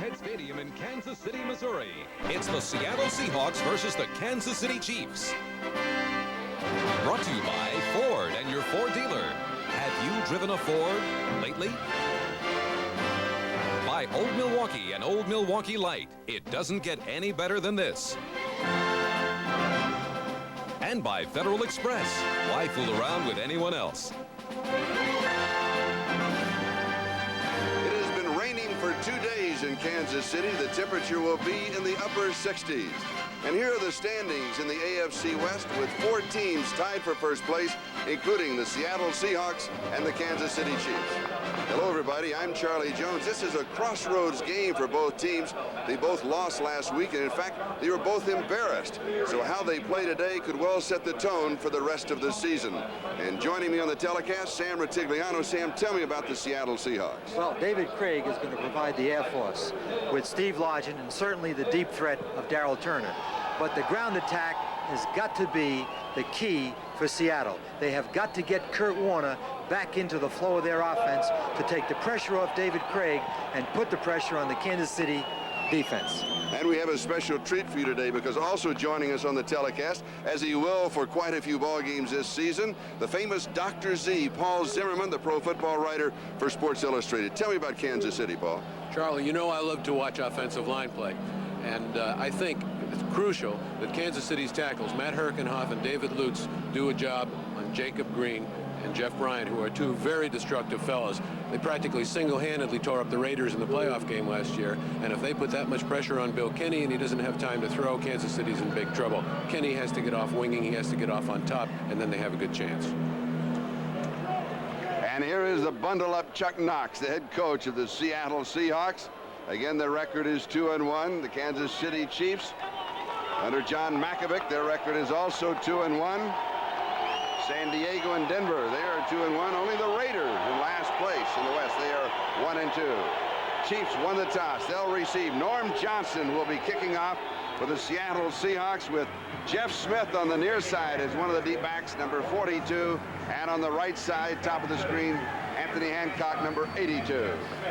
Arrowhead Stadium in Kansas City, Missouri. It's the Seattle Seahawks versus the Kansas City Chiefs. Brought to you by Ford and your Ford dealer. Have you driven a Ford lately? By Old Milwaukee and Old Milwaukee Light. It doesn't get any better than this. And by Federal Express. Why fool around with anyone else? It has been raining for 2 days in Kansas City. The temperature will be in the upper 60s. And here are the standings in the AFC West with 4 teams tied for first place, including the Seattle Seahawks and the Kansas City Chiefs. Hello, everybody. I'm Charlie Jones. This is a crossroads game for both teams. They both lost last week, and in fact, they were both embarrassed. So how they play today could well set the tone for the rest of the season. And joining me on the telecast, Sam Ratigliano. Sam, tell me about the Seattle Seahawks. Well, David Krieg is going to provide the Air Force with Steve Largent and certainly the deep threat of Darryl Turner. But the ground attack has got to be the key for Seattle. They have got to get Kurt Warner back into the flow of their offense to take the pressure off David Krieg and put the pressure on the Kansas City defense. And we have a special treat for you today, because also joining us on the telecast, as he will for quite a few ball games this season, the famous Dr. Z, Paul Zimmerman, the pro football writer for Sports Illustrated. Tell me about Kansas City, Paul. Charlie, you know I love to watch offensive line play. And I think it's crucial that Kansas City's tackles, Matt Herkenhoff and David Lutz, do a job on Jacob Green and Jeff Bryant, who are two very destructive fellows. They practically single-handedly tore up the Raiders in the playoff game last year, and if they put that much pressure on Bill Kenney and he doesn't have time to throw, Kansas City's in big trouble. Kenney has to get off winging, he has to get off on top, and then they have a good chance. And here is the bundle-up Chuck Knox, the head coach of the Seattle Seahawks. Again, their record is 2-1. The Kansas City Chiefs, under John Makovic, their record is also 2-1. San Diego and Denver, they are 2-1. Only the Raiders in last place in the West, they are 1-2. Chiefs won the toss. They'll receive. Norm Johnson will be kicking off for the Seattle Seahawks, with Jeff Smith on the near side as one of the deep backs, number 42, and on the right side, top of the screen, Anthony Hancock, number 82.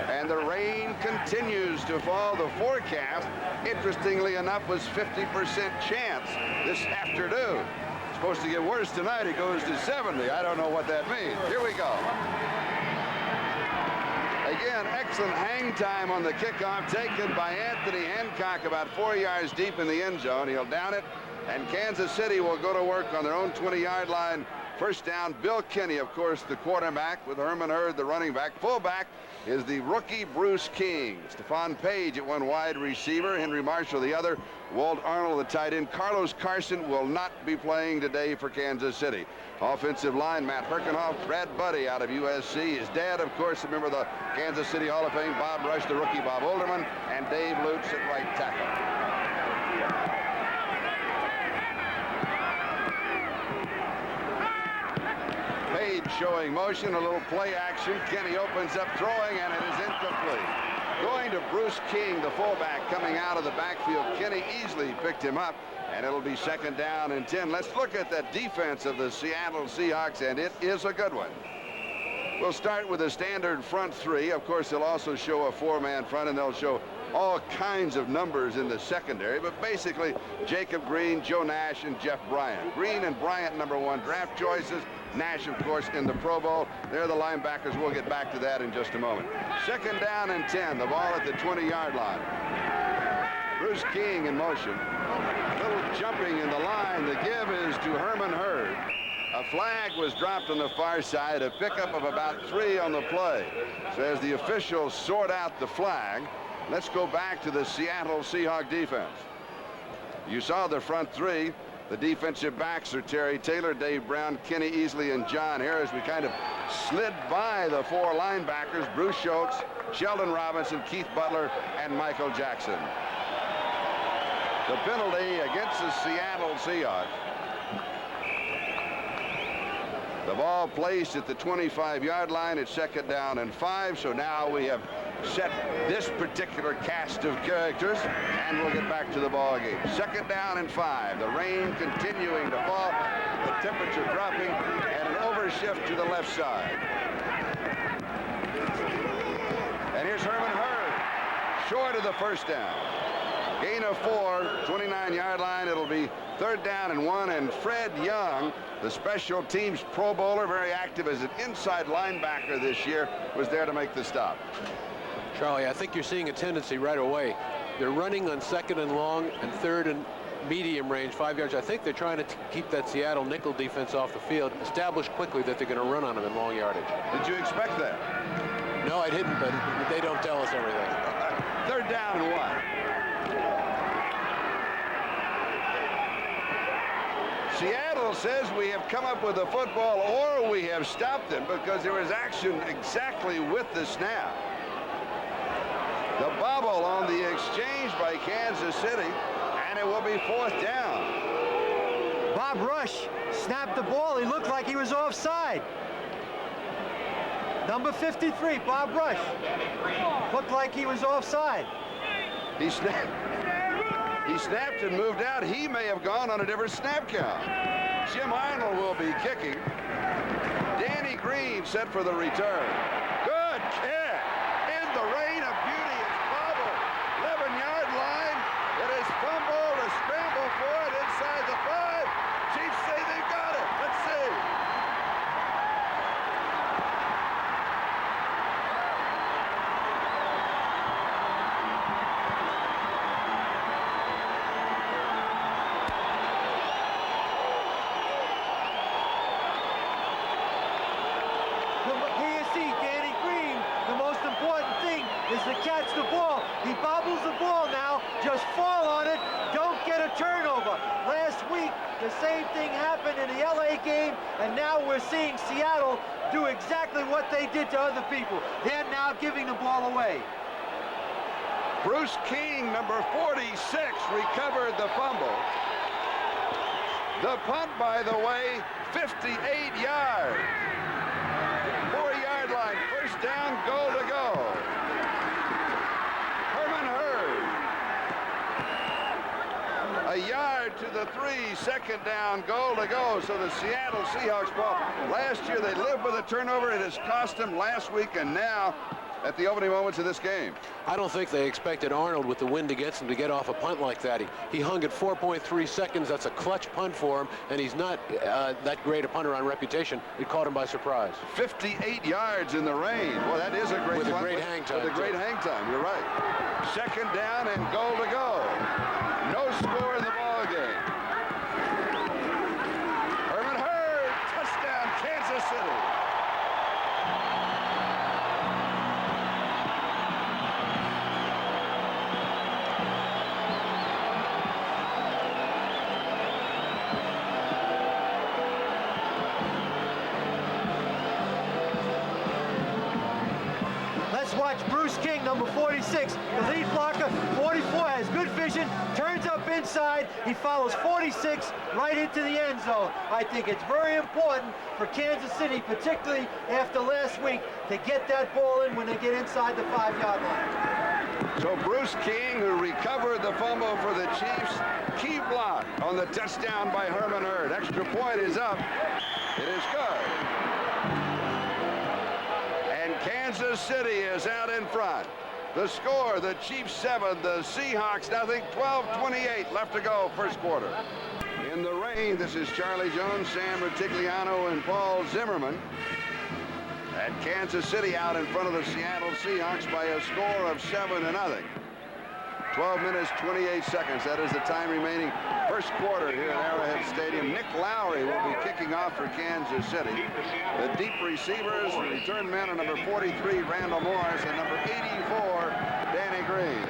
And the rain continues to fall. The forecast, interestingly enough, was 50% chance this afternoon. It's supposed to get worse tonight. It goes to 70. I don't know what that means. Here we go. Again, excellent hang time on the kickoff, taken by Anthony Hancock about 4 yards deep in the end zone. He'll down it, and Kansas City will go to work on their own 20-yard line. First down. Bill Kenney, of course, the quarterback, with Herman Hurd, the running back. Fullback is the rookie Bruce King. Stephone Paige at one wide receiver, Henry Marshall the other, Walt Arnold the tight end. Carlos Carson will not be playing today for Kansas City. Offensive line, Matt Herkenhoff, Brad Buddy out of USC. His dad, of course, a member of the Kansas City Hall of Fame, Bob Rush, the rookie Bob Olderman, and Dave Lutz at right tackle. Paige showing motion, a little play action. Kenney opens up throwing, and it is incomplete. Going to Bruce King, the fullback, coming out of the backfield. Kenney easily picked him up, and it'll be second down and 10. Let's look at the defense of the Seattle Seahawks, and it is a good one. We'll start with a standard front three. Of course, they'll also show a four-man front, and they'll show all kinds of numbers in the secondary, but basically Jacob Green, Joe Nash, and Jeff Bryant. Green and Bryant, number 1 draft choices. Nash, of course, in the Pro Bowl. They're the linebackers. We'll get back to that in just a moment. Second down and 10. The ball at the 20-yard line. Bruce King in motion. A little jumping in the line. The give is to Herman Hurd. A flag was dropped on the far side, a pickup of about 3 on the play. So as the officials sort out the flag, let's go back to the Seattle Seahawks defense. You saw the front three. The defensive backs are Terry Taylor, Dave Brown, Kenny Easley, and John Harris. We kind of slid by the 4 linebackers, Bruce Schultz, Sheldon Robinson, Keith Butler, and Michael Jackson. The penalty against the Seattle Seahawks. The ball placed at the 25-yard line. It's second down and 5. So now we have set this particular cast of characters, and we'll get back to the ball game. Second down and 5. The rain continuing to fall, the temperature dropping, and an overshift to the left side. And here's Herman Hurd. short of the first down. Gain of 4, 29-yard line. It'll be 3rd down and 1, and Fred Young, the special teams Pro Bowler, very active as an inside linebacker this year, was there to make the stop. Charlie, I think you're seeing a tendency right away. They're running on 2nd and long and 3rd and medium range, 5 yards. I think they're trying to keep that Seattle nickel defense off the field, establish quickly that they're going to run on them in long yardage. Did you expect that? No, I didn't, but they don't tell us everything. 3rd down and 1. Seattle says we have come up with a football or we have stopped them, because there was action exactly with the snap. The bobble on the exchange by Kansas City, and it will be 4th down. Bob Rush snapped the ball. He looked like he was offside. Number 53, Bob Rush, looked like he was offside. He snapped and moved out. He may have gone on a different snap count. Jim Arnold will be kicking. Danny Green set for the return. Good kick. In the rain of beauty, it's bobbled. 11-yard line. It is fumbled. A scramble for it inside the 5. Chiefs say they've got it. Let's see. Is to catch the ball. He bobbles the ball now. Just fall on it. Don't get a turnover. Last week, the same thing happened in the LA game, and now we're seeing Seattle do exactly what they did to other people. They're now giving the ball away. Bruce King, number 46, recovered the fumble. The punt, by the way, 58 yards. 4-yard line. First down, goal to go. A yard to the 3, 2nd down, goal to go. So the Seattle Seahawks ball. Last year they lived with a turnover. It has cost them last week, and now at the opening moments of this game. I don't think they expected Arnold with the wind against him to get off a punt like that. He hung at 4.3 seconds. That's a clutch punt for him, and he's not that great a punter on reputation. It caught him by surprise. 58 yards in the rain. Well, that is a great with punt. A great hang time. With a great hang time. You're right. 2nd down and goal to go. No score in the ball game. Herman Hurd, touchdown, Kansas City. Let's watch Bruce King, number 46, the lead blocker. 44 has good vision, turns up inside. He follows 46 right into the end zone. I think it's very important for Kansas City, particularly after last week, to get that ball in when they get inside the 5-yard line. So Bruce King, who recovered the fumble for the Chiefs, key block on the touchdown by Herman Hurd. Extra point is up. It is good. And Kansas City is out in front. The score, the Chiefs 7, the Seahawks nothing. 12:28 left to go, first quarter. In the rain, this is Charlie Jones, Sam Rutigliano, and Paul Zimmerman. And Kansas City out in front of the Seattle Seahawks by a score of 7-0. 12 minutes, 28 seconds. That is the time remaining. First quarter here at Arrowhead Stadium. Nick Lowry will be kicking off for Kansas City. The deep receivers, the return men are number 43, Randall Morris, and number 84, Danny Green.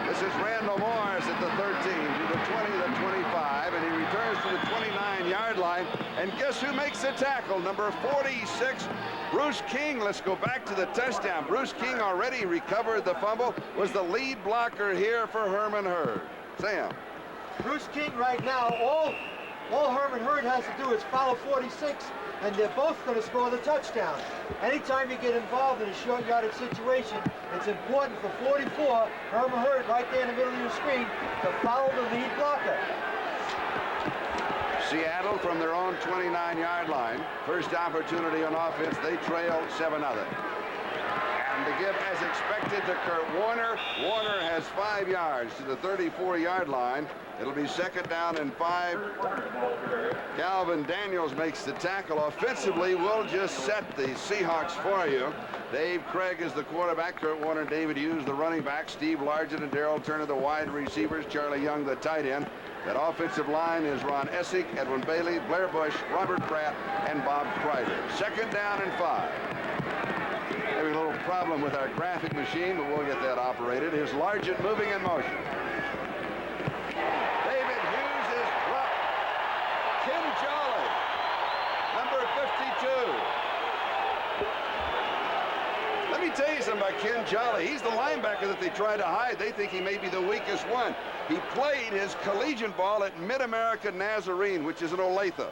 This is Randall Morris at the 13, to the 20, the 25, and he returns to the 29-yard line. And guess who makes the tackle? Number 46, Bruce King. Let's go back to the touchdown. Bruce King already recovered the fumble, was the lead blocker here for Herman Hurd. Sam. Bruce King right now, all Herman Hurd has to do is follow 46, and they're both going to score the touchdown. Anytime you get involved in a short yardage situation, it's important for 44, Herman Hurd right there in the middle of your screen, to follow the lead blocker. Seattle from their own 29-yard line. First opportunity on offense. They trail 7-0. And And to give as expected to Kurt Warner. Warner has 5 yards to the 34-yard line. It'll be 2nd down and 5. Calvin Daniels makes the tackle. Offensively, we'll just set the Seahawks for you. Dave Krieg is the quarterback. Kurt Warner, David Hughes, the running back. Steve Largent and Darrell Turner, the wide receivers. Charlie Young, the tight end. That offensive line is Ron Essig, Edwin Bailey, Blair Bush, Robert Pratt, and Bob Kreider. 2nd down and 5. Having a little problem with our graphic machine, but we'll get that operated. Here's Largent moving in motion. David Hughes is dropped. Kim Jolly, number 52. Let me tell you something about Ken Jolly. He's the linebacker that they try to hide. They think he may be the weakest one. He played his collegiate ball at Mid-America Nazarene, which is in Olathe.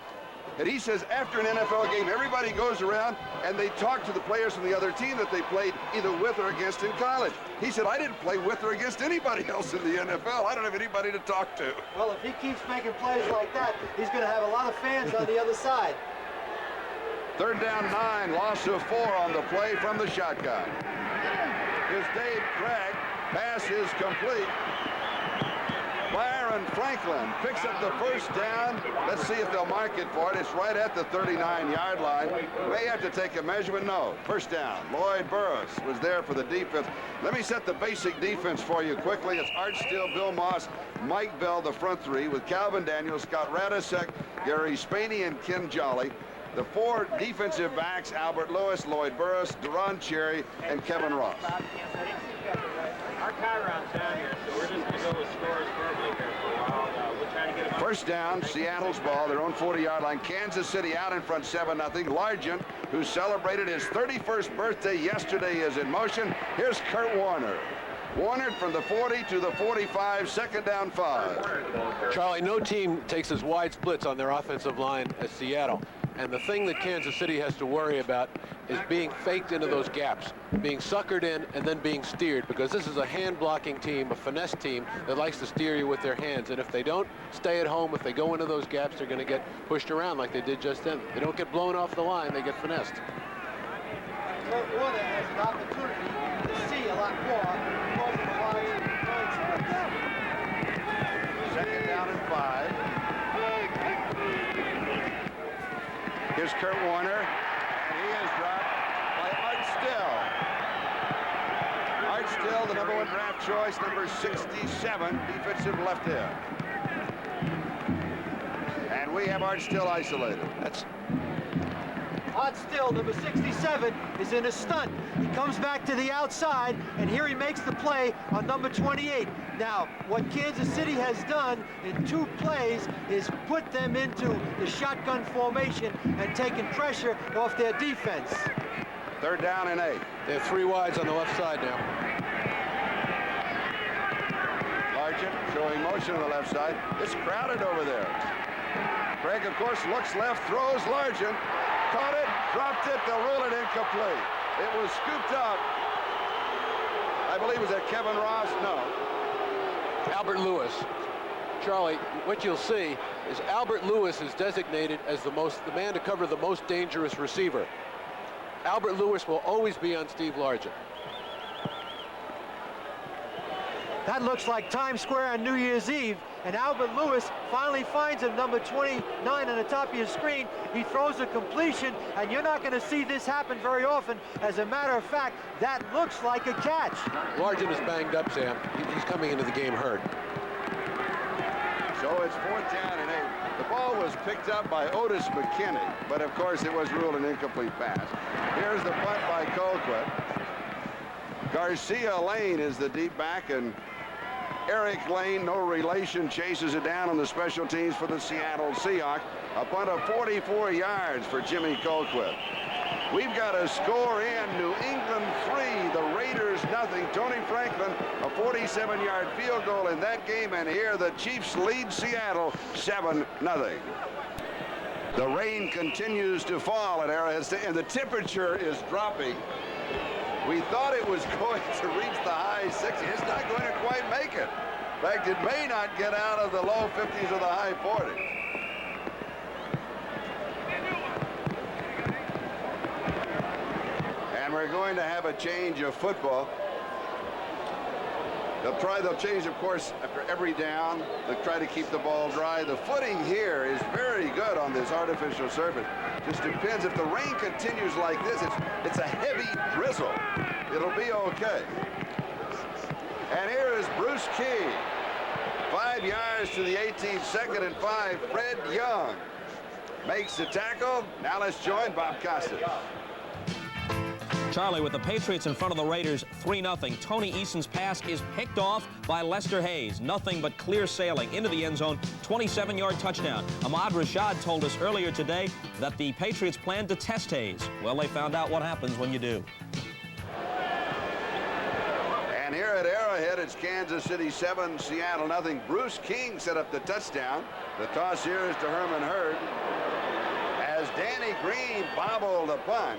And he says after an NFL game, everybody goes around and they talk to the players from the other team that they played either with or against in college. He said, I didn't play with or against anybody else in the NFL. I don't have anybody to talk to. Well, if he keeps making plays like that, he's going to have a lot of fans on the other side. 3rd down 9, loss of 4 on the play from the shotgun. Here's Dave Krieg. Pass is complete. Byron Franklin picks up the 1st down. Let's see if they'll mark it for it. It's right at the 39-yard line. May have to take a measurement. No. 1st down. Lloyd Burris was there for the defense. Let me set the basic defense for you quickly. It's Art Still, Bill Moss, Mike Bell, the front 3, with Calvin Daniels, Scott Radisek, Gary Spaney, and Kim Jolly. The 4 defensive backs, Albert Lewis, Lloyd Burris, Deron Cherry, and Kevin Ross. Our Chiron's down here, so we're just going to go with scores verbally here for a while. We'll try to get them up. 1st down, Seattle's ball, their own 40-yard line. Kansas City out in front 7-0. Largent, who celebrated his 31st birthday yesterday, is in motion. Here's Kurt Warner. Warner from the 40 to the 45, 2nd down 5. Charlie, no team takes as wide splits on their offensive line as Seattle. And the thing that Kansas City has to worry about is being faked into those gaps, being suckered in and then being steered, because this is a hand-blocking team, a finesse team that likes to steer you with their hands. And if they don't stay at home, if they go into those gaps, they're going to get pushed around like they did just then. They don't get blown off the line, they get finessed. Kurt Warner has an opportunity to see a lot more because of the lines and points. 2nd down and 5. Here's Kurt Warner, and he is dropped by Art Still. Art Still, the number 1 draft choice, number 67, defensive left end. And we have Art Still isolated. That's Art Still, number 67, is in a stunt. He comes back to the outside, and here he makes the play on number 28. Now, what Kansas City has done in 2 plays is put them into the shotgun formation and taken pressure off their defense. 3rd down and 8. They have 3 wides on the left side now. Largent showing motion on the left side. It's crowded over there. Craig, of course, looks left, throws Largent. Caught it, dropped it, they'll rule it incomplete. It was scooped up. I believe, was that Kevin Ross? No. Albert Lewis. Charlie, what you'll see is Albert Lewis is designated as the man to cover the most dangerous receiver. Albert Lewis will always be on Steve Largent. That looks like Times Square on New Year's Eve, and Albert Lewis finally finds him, number 29 on the top of your screen. He throws a completion, and you're not going to see this happen very often. As a matter of fact, that looks like a catch. Largent is banged up, Sam. He's coming into the game hurt. So it's 4th down and 8. The ball was picked up by Otis McKinney, but of course it was ruled an incomplete pass. Here's the punt by Colquitt. Garcia Lane is the deep back, and Eric Lane, no relation, chases it down on the special teams for the Seattle Seahawks. A punt of 44 yards for Jimmy Colquitt. We've got a score in. New England 3, the Raiders nothing. Tony Franklin, a 47-yard field goal in that game, and here the Chiefs lead Seattle 7-0. The rain continues to fall at Arrowhead, and the temperature is dropping. We thought it was going to reach the high 60s. It's not going to quite make it. In fact, it may not get out of the low 50s or the high 40s. we're going to have a change of football. They'll change, of course, after every down. They'll try to keep the ball dry. The footing here is very good on this artificial surface. Just depends if the rain continues like this. It's a heavy drizzle. It'll be okay. And here is Bruce Key. 5 yards to the 18th, 2nd and 5. Fred Young makes the tackle. Now let's join Bob Costas. Charlie, with the Patriots in front of the Raiders 3-0, Tony Eason's pass is picked off by Lester Hayes. Nothing but clear sailing into the end zone, 27-yard touchdown. Ahmad Rashad told us earlier today that the Patriots planned to test Hayes. Well, they found out what happens when you do. And here at Arrowhead, it's Kansas City 7, Seattle nothing. Bruce King set up the touchdown. The toss here is to Herman Hurd. As Danny Green bobbled the punt,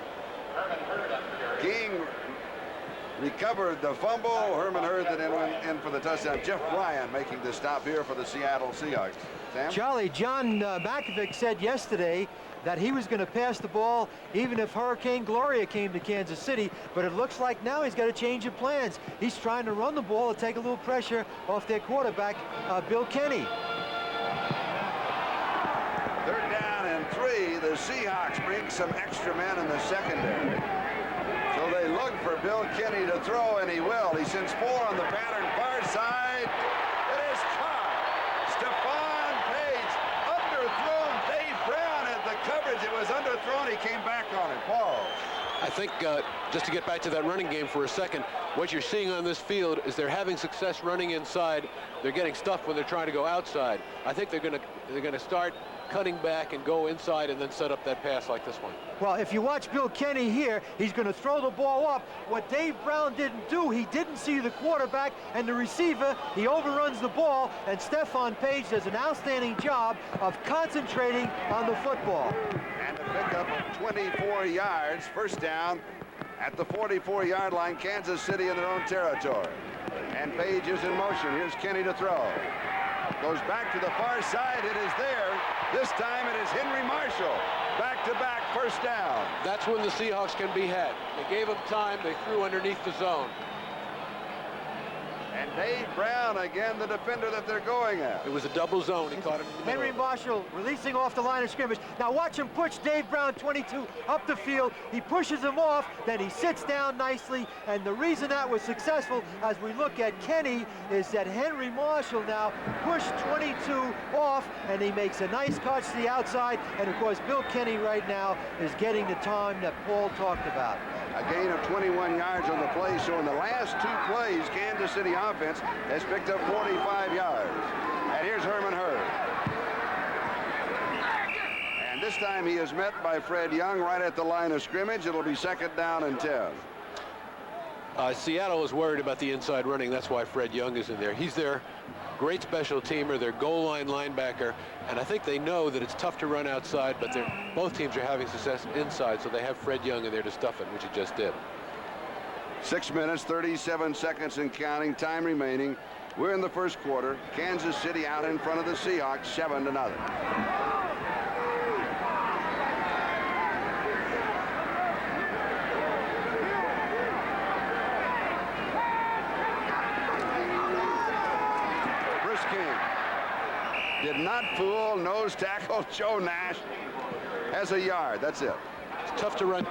King recovered the fumble. Herman Hurd then went in for the touchdown. Jeff Bryant making the stop here for the Seattle Seahawks. Sam? Charlie, John Makovic said yesterday that he was going to pass the ball even if Hurricane Gloria came to Kansas City, but it looks like now he's got a change of plans. He's trying to run the ball to take a little pressure off their quarterback, Bill Kenney. 3rd down and 3. The Seahawks bring some extra men in the secondary. So they look for Bill Kenney to throw, and he will. He sends 4 on the pattern, far side. It is caught. Stephone Paige underthrown. Dave Brown at the coverage. It was underthrown. He came back on it. Paul. I think just to get back to that running game for a second, what you're seeing on this field is they're having success running inside. They're getting stuffed when they're trying to go outside. I think they're going to start cutting back and go inside and then set up that pass like this one. Well, if you watch Bill Kenney here, he's going to throw the ball up. What Dave Brown didn't do, he didn't see the quarterback and the receiver. He overruns the ball, and Stephone Paige does an outstanding job of concentrating on the football. And a pickup of 24 yards. First down at the 44-yard line. Kansas City in their own territory. And Paige is in motion. Here's Kenney to throw. Goes back to the far side. It is there. This time it is Henry Marshall. Back-to-back first down. That's when the Seahawks can be had. They gave them time. They threw underneath the zone. And Dave Brown, again, the defender that they're going at. It was a double zone. He caught him in the Henry middle. Marshall releasing off the line of scrimmage. Now watch him push Dave Brown, 22, up the field. He pushes him off, then he sits down nicely. And the reason that was successful, as we look at Kenney, is that Henry Marshall now pushed 22 off, and he makes a nice catch to the outside. And of course, Bill Kenney right now is getting the time that Paul talked about. A gain of 21 yards on the play. So in the last 2 plays, Kansas City offense has picked up 45 yards. And here's Herman Hurd. And this time he is met by Fred Young right at the line of scrimmage. It'll be 2nd down and 10. Seattle is worried about the inside running. That's why Fred Young is in there. He's their great special teamer, their goal line linebacker, and I think they know that it's tough to run outside, but both teams are having success inside, so they have Fred Young in there to stuff it, which he just did. 6 minutes, 37 seconds and counting, time remaining. We're in the first quarter. Kansas City out in front of the Seahawks, 7-0. Did not fool nose tackle Joe Nash. Has a yard. That's it. It's tough to run.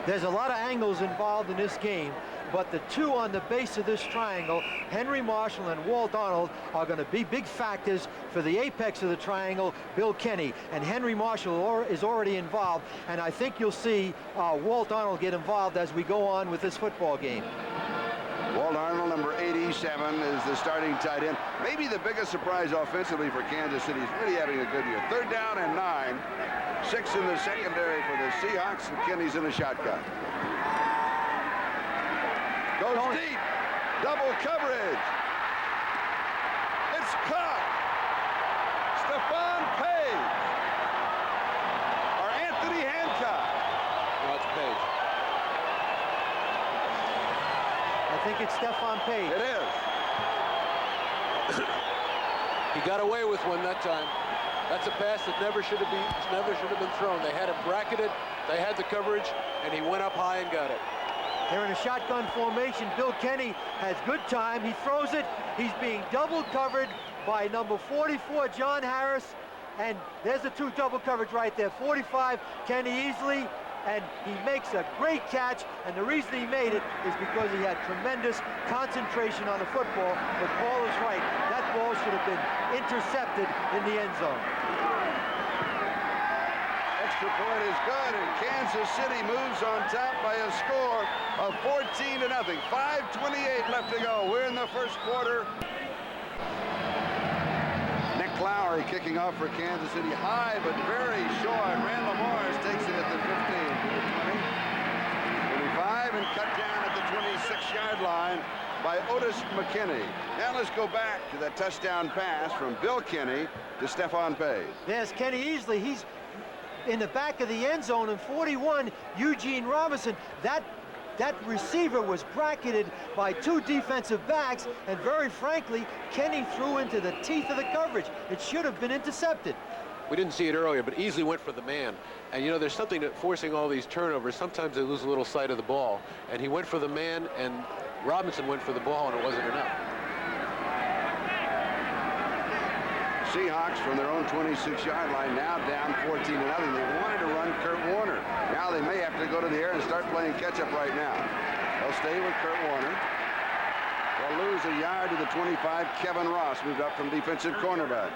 There's a lot of angles involved in this game, but the 2 on the base of this triangle, Henry Marshall and Walt Arnold, are going to be big factors for the apex of the triangle, Bill Kenney. And Henry Marshall is already involved, and I think you'll see Walt Arnold get involved as we go on with this football game. Walt Arnold, number 87, is the starting tight end. Maybe the biggest surprise offensively for Kansas City. Is really having a good year. 3rd down and 9. 6 in the secondary for the Seahawks, and Kenney's in the shotgun. Goes deep. Double coverage. It's caught. Stephone Paige. Or Anthony Hancock. No, it's Paige. I think it's Stephone Paige. It is. He got away with one that time. That's a pass that never should have been thrown. They had him bracketed They had the coverage, and he went up high and got it. They're in a shotgun formation. Bill Kenney has good time. He throws it. He's being double covered by number 44, John Harris. And there's the two double coverage right there. 45, Kenny easily, and he makes a great catch. And the reason he made it is because he had tremendous concentration on the football. But Paul is right. That ball should have been intercepted in the end zone. Extra point is good, and Kansas City moves on top by a score of 14-0. 5:28 left to go. We're in the first quarter. Nick Lowry kicking off for Kansas City, high but very short. Randall Morris takes it at the 15, to the 20, 25, and cut down at the 26-yard line by Otis McKinney. Now let's go back to that touchdown pass from Bill Kenney to Stephone Paige. There's Kenny Easley. He's in the back of the end zone, and 41, Eugene Robinson. That receiver was bracketed by two defensive backs, and very frankly, Kenny threw into the teeth of the coverage. It should have been intercepted. We didn't see it earlier, but Easley went for the man. And, you know, there's something that forcing all these turnovers. Sometimes they lose a little sight of the ball. And he went for the man, and Robinson went for the ball, and it wasn't enough. Seahawks from their own 26-yard line now down 14-0. They wanted to run Kurt Warner. Now they may have to go to the air and start playing catch-up right now. They'll stay with Kurt Warner. They'll lose a yard to the 25. Kevin Ross moved up from defensive cornerback.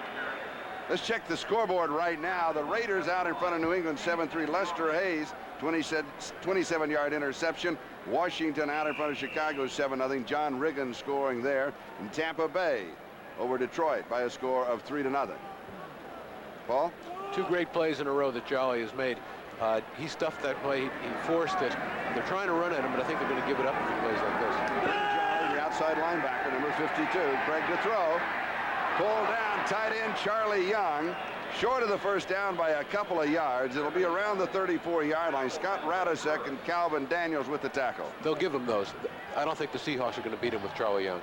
Let's check the scoreboard right now. The Raiders out in front of New England 7-3. Lester Hayes, 27-yard interception. Washington out in front of Chicago 7-0. John Riggins scoring there. And Tampa Bay over Detroit by a score of 3-0. Paul? Two great plays in a row that Jolly has made. He stuffed that play. He forced it. They're trying to run at him, but I think they're going to give it up for plays like this. Jolly, the outside linebacker, number 52. Krieg to throw. Pulled down, tight end Charlie Young. Short of the first down by a couple of yards. It'll be around the 34-yard line. Scott Radisek and Calvin Daniels with the tackle. They'll give him those. I don't think the Seahawks are going to beat him with Charlie Young.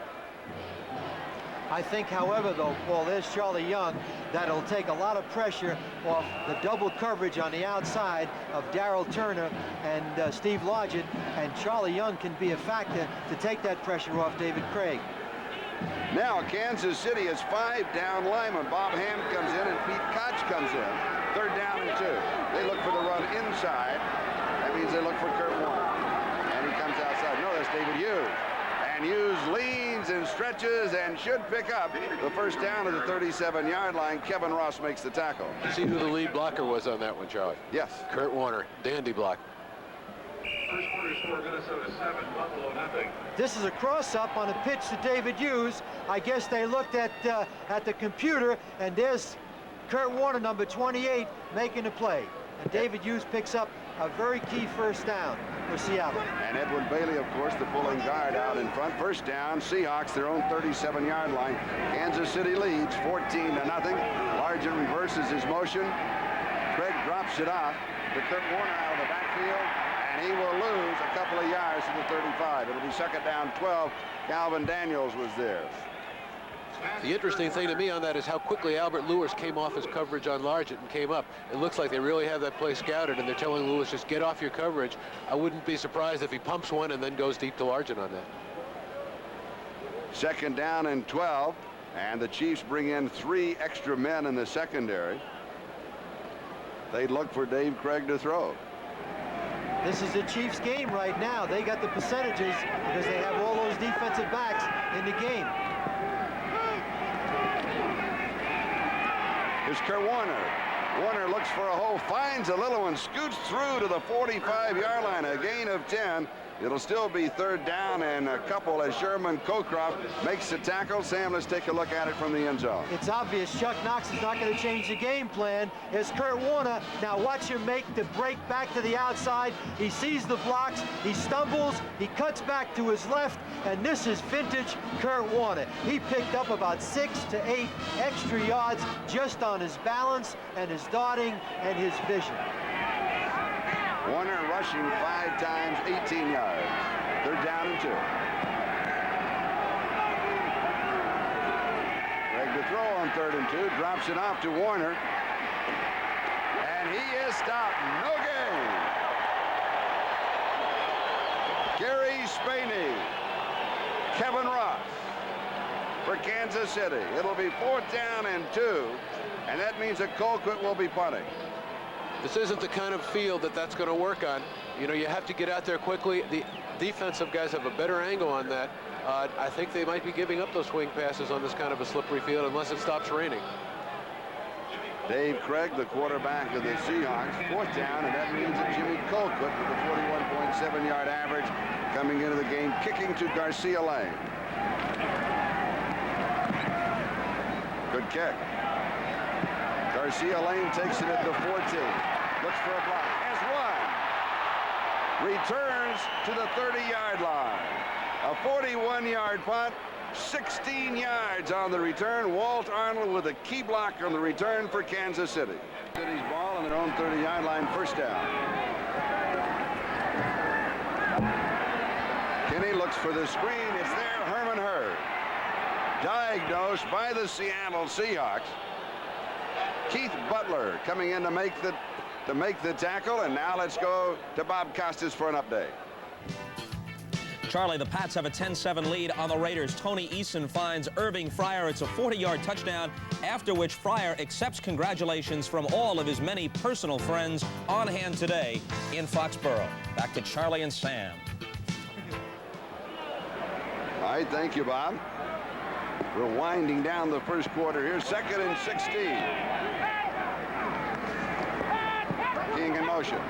I think, however, though, Paul, there's Charlie Young. That'll take a lot of pressure off the double coverage on the outside of Darrell Turner and Steve Largent, and Charlie Young can be a factor to take that pressure off David Krieg. Now Kansas City has 5 down linemen. Bob Ham comes in and Pete Koch comes in. 3rd down and 2. They look for the run inside. That means they look for Kurt Warner. And he comes outside. No, that's David Hughes. And Hughes leans and stretches and should pick up the first down at the 37-yard line. Kevin Ross makes the tackle. See who the lead blocker was on that one, Charlie? Yes. Kurt Warner. Dandy block. First quarter score, Minnesota 7, Buffalo 0. This is a cross-up on a pitch to David Hughes. I guess they looked at the computer, and there's Kurt Warner, number 28, making the play. And David Hughes picks up a very key first down for Seattle. And Edwin Bailey, of course, the pulling guard out in front. First down, Seahawks, their own 37-yard line. Kansas City leads 14-0. Largent reverses his motion. Krieg drops it off to Kurt Warner out of the backfield, and he will lose a couple of yards to the 35. It'll be 2nd down 12. Calvin Daniels was there. The interesting thing to me on that is how quickly Albert Lewis came off his coverage on Largent and came up. It looks like they really have that play scouted, and they're telling Lewis, just get off your coverage. I wouldn't be surprised if he pumps one and then goes deep to Largent on that. 2nd down and 12, and the Chiefs bring in 3 extra men in the secondary. They look for Dave Krieg to throw. This is the Chiefs' game right now. They got the percentages because they have all those defensive backs in the game. Here's Kurt Warner. Warner looks for a hole, finds a little one, scoots through to the 45-yard line, a gain of 10. It'll still be 3rd down and a couple as Sherman Cockcroft makes the tackle. Sam, let's take a look at it from the end zone. It's obvious Chuck Knox is not going to change the game plan. Here's Kurt Warner. Now watch him make the break back to the outside. He sees the blocks. He stumbles. He cuts back to his left. And this is vintage Kurt Warner. He picked up about 6 to 8 extra yards just on his balance and his darting and his vision. Warner rushing 5 times, 18 yards. 3rd down and 2. Krieg to throw on 3rd and 2, drops it off to Warner. And he is stopped. No gain. Gary Spaney, Kevin Ross for Kansas City. It'll be 4th down and 2, and that means that Colquitt will be punting. This isn't the kind of field that's going to work on. You know, you have to get out there quickly. The defensive guys have a better angle on that. I think they might be giving up those swing passes on this kind of a slippery field unless it stops raining. Dave Krieg, the quarterback of the Seahawks, 4th down, and that means that Jimmy Colquitt with a 41.7-yard average coming into the game, kicking to Garcia Lane. Good kick. Garcia Lane takes it at the 14. Looks for a block. Has one. Returns to the 30-yard line. A 41-yard punt. 16 yards on the return. Walt Arnold with a key block on the return for Kansas City. City's ball on their own 30-yard line, 1st down. Kenney looks for the screen. It's there. Herman Hurd. Diagnosed by the Seattle Seahawks. Keith Butler coming in to make the tackle, and now let's go to Bob Costas for an update. Charlie, the Pats have a 10-7 lead on the Raiders. Tony Eason finds Irving Fryer. It's a 40-yard touchdown, after which Fryer accepts congratulations from all of his many personal friends on hand today in Foxborough. Back to Charlie and Sam. All right, thank you, Bob. We're winding down the first quarter here. 2nd and 16. King in motion.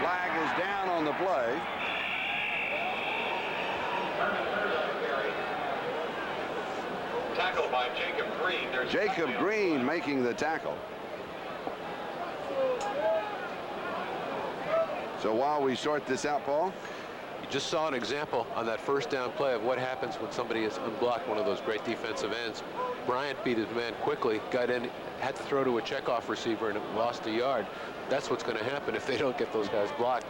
Flag is down on the play. Tackle by Jacob Green. Jacob Green making the tackle. So while we sort this out, Paul. You just saw an example on that 1st down play of what happens when somebody is unblocked, one of those great defensive ends. Bryant beat his man quickly, got in, had to throw to a checkoff receiver, and lost a yard. That's what's going to happen if they don't get those guys blocked.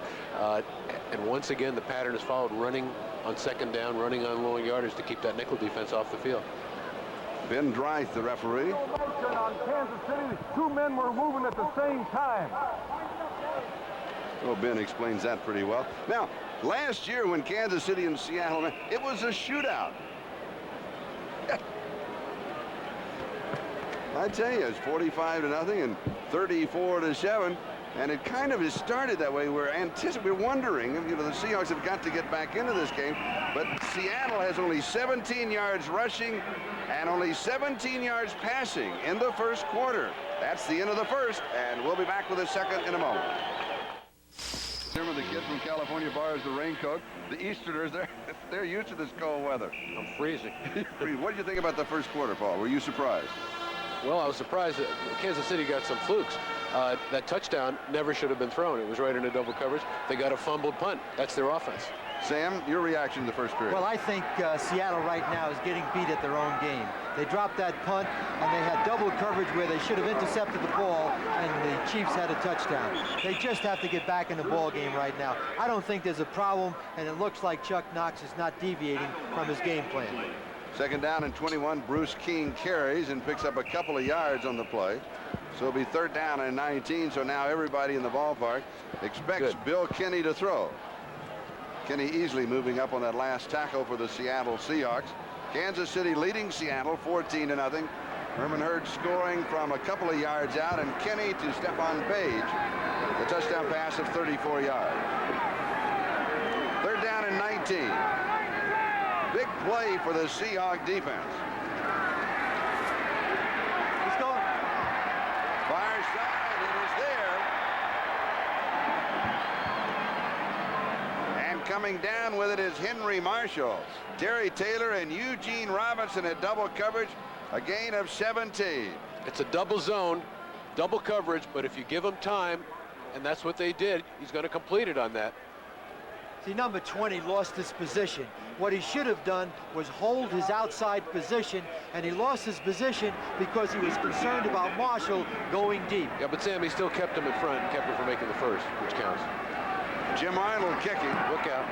And once again, the pattern is followed, running on 2nd down, running on long yardage to keep that nickel defense off the field. Ben Dreith, the referee. On Kansas City, 2 men were moving at the same time. Well, Ben explains that pretty well. Now, last year when Kansas City and Seattle met, it was a shootout. I tell you, it's 45-0 and 34-7, and it kind of has started that way. We're wondering, you know, the Seahawks have got to get back into this game, but Seattle has only 17 yards rushing and only 17 yards passing in the first quarter. That's the end of the first, and we'll be back with the second in a moment. Remember the kid from California borrows the raincoat. The Easterners, they're used to this cold weather. I'm freezing. What did you think about the first quarter, Paul? Were you surprised? Well, I was surprised that Kansas City got some flukes. That touchdown never should have been thrown. It was right into double coverage. They got a fumbled punt. That's their offense. Sam, your reaction to the first period? Well, I think Seattle right now is getting beat at their own game. They dropped that punt, and they had double coverage where they should have intercepted the ball, and the Chiefs had a touchdown. They just have to get back in the ball game right now. I don't think there's a problem, and it looks like Chuck Knox is not deviating from his game plan. 2nd down and 21. Bruce King carries and picks up a couple of yards on the play. So it'll be 3rd down and 19. So now everybody in the ballpark expects Bill Kenney to throw. Kenney easily moving up on that last tackle for the Seattle Seahawks. Kansas City leading Seattle 14-0. Herman Hurd scoring from a couple of yards out, and Kenney to Stephone Paige. The touchdown pass of 34 yards. 3rd down and 19. Big play for the Seahawk defense. He's going. Far side, it is there. And coming down with it is Henry Marshall. Terry Taylor and Eugene Robinson at double coverage. A gain of 17. It's a double zone, double coverage, but if you give him time, and that's what they did, he's going to complete it on that. See, number 20 lost his position. What he should have done was hold his outside position, and he lost his position because he was concerned about Marshall going deep. Yeah, but Sam, he still kept him in front and kept him from making the first, which counts. Jim Arnold kicking. Look out.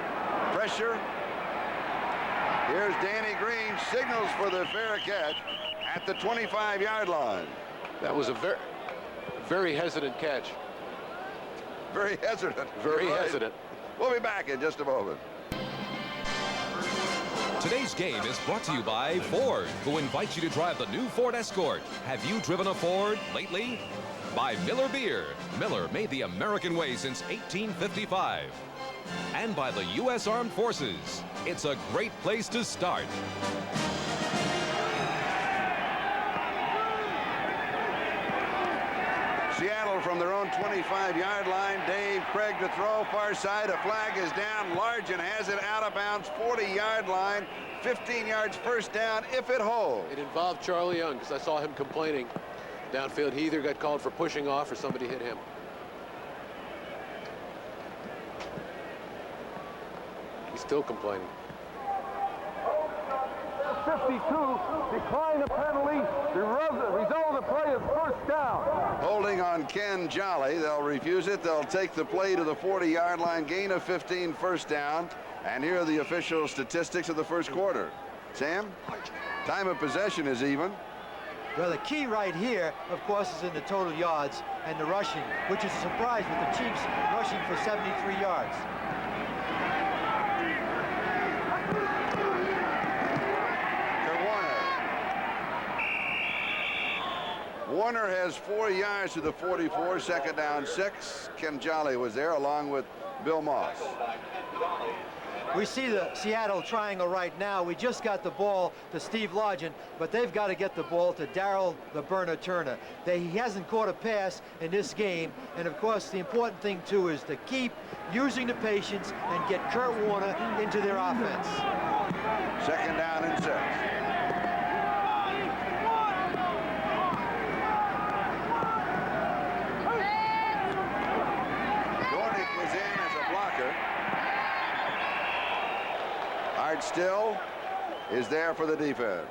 Pressure. Here's Danny Green, signals for the fair catch at the 25-yard line. That was a very hesitant catch. Very hesitant. Very You're right. hesitant. We'll be back in just a moment. Today's game is brought to you by Ford, who invites you to drive the new Ford Escort. Have you driven a Ford lately? By Miller Beer. Miller made the American way since 1855. And by the U.S. Armed Forces. It's a great place to start. Seattle from their own 25-yard line. Dave Krieg to throw. Far side. A flag is down. Largent has it out of bounds. 40-yard line. 15 yards first down if it holds. It involved Charlie Young because I saw him complaining downfield. He either got called for pushing off or somebody hit him. He's still complaining. 52, decline the penalty. The result of the play is first down. Holding on Ken Jolly. They'll refuse it. They'll take the play to the 40-yard line. Gain of 15, first down. And here are the official statistics of the first quarter. Sam, time of possession is even. Well, the key right here, of course, is in the total yards and the rushing, which is a surprise with the Chiefs rushing for 73 yards. Warner has 4 yards to the 44, second down 6. Ken Jolly was there along with Bill Moss. We see the Seattle triangle right now. We just got the ball to Steve Largent, but they've got to get the ball to Darrell the Burner Turner. He hasn't caught a pass in this game, and of course the important thing too is to keep using the patience and get Kurt Warner into their offense. Second down and 6. Hard still is there for the defense.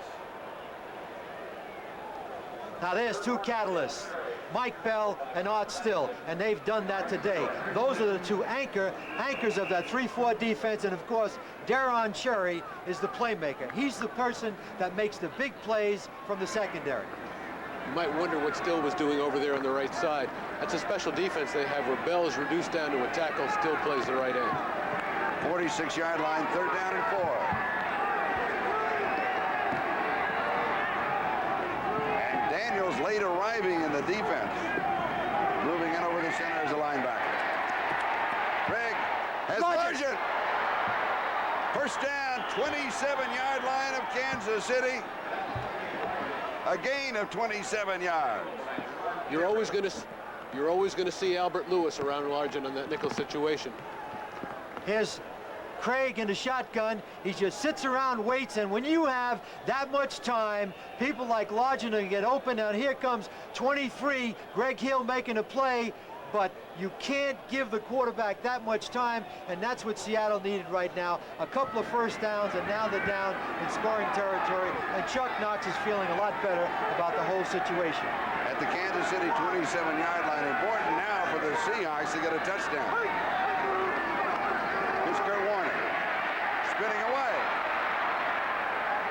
Now there's two catalysts, Mike Bell and Art Still, and they've done that today. Those are the two anchors of that 3-4 defense, and of course, Daron Cherry is the playmaker. He's the person that makes the big plays from the secondary. You might wonder what Still was doing over there on the right side. That's a special defense they have where Bell is reduced down to a tackle, Still plays the right end. 46-yard line, third down and 4. And Daniels late arriving in the defense. Moving in over the center as a linebacker. Krieg has Largent. First down, 27-yard line of Kansas City. A gain of 27 yards. You're always going to see Albert Lewis around Largent in that nickel situation. Here's Krieg in the shotgun. He just sits around, waits, and when you have that much time, people like Largent will get open. Now here comes 23, Greg Hill making a play, but you can't give the quarterback that much time, and that's what Seattle needed right now. A couple of first downs, and now they're down in scoring territory, and Chuck Knox is feeling a lot better about the whole situation. At the Kansas City 27-yard line, important now for the Seahawks to get a touchdown. Spinning away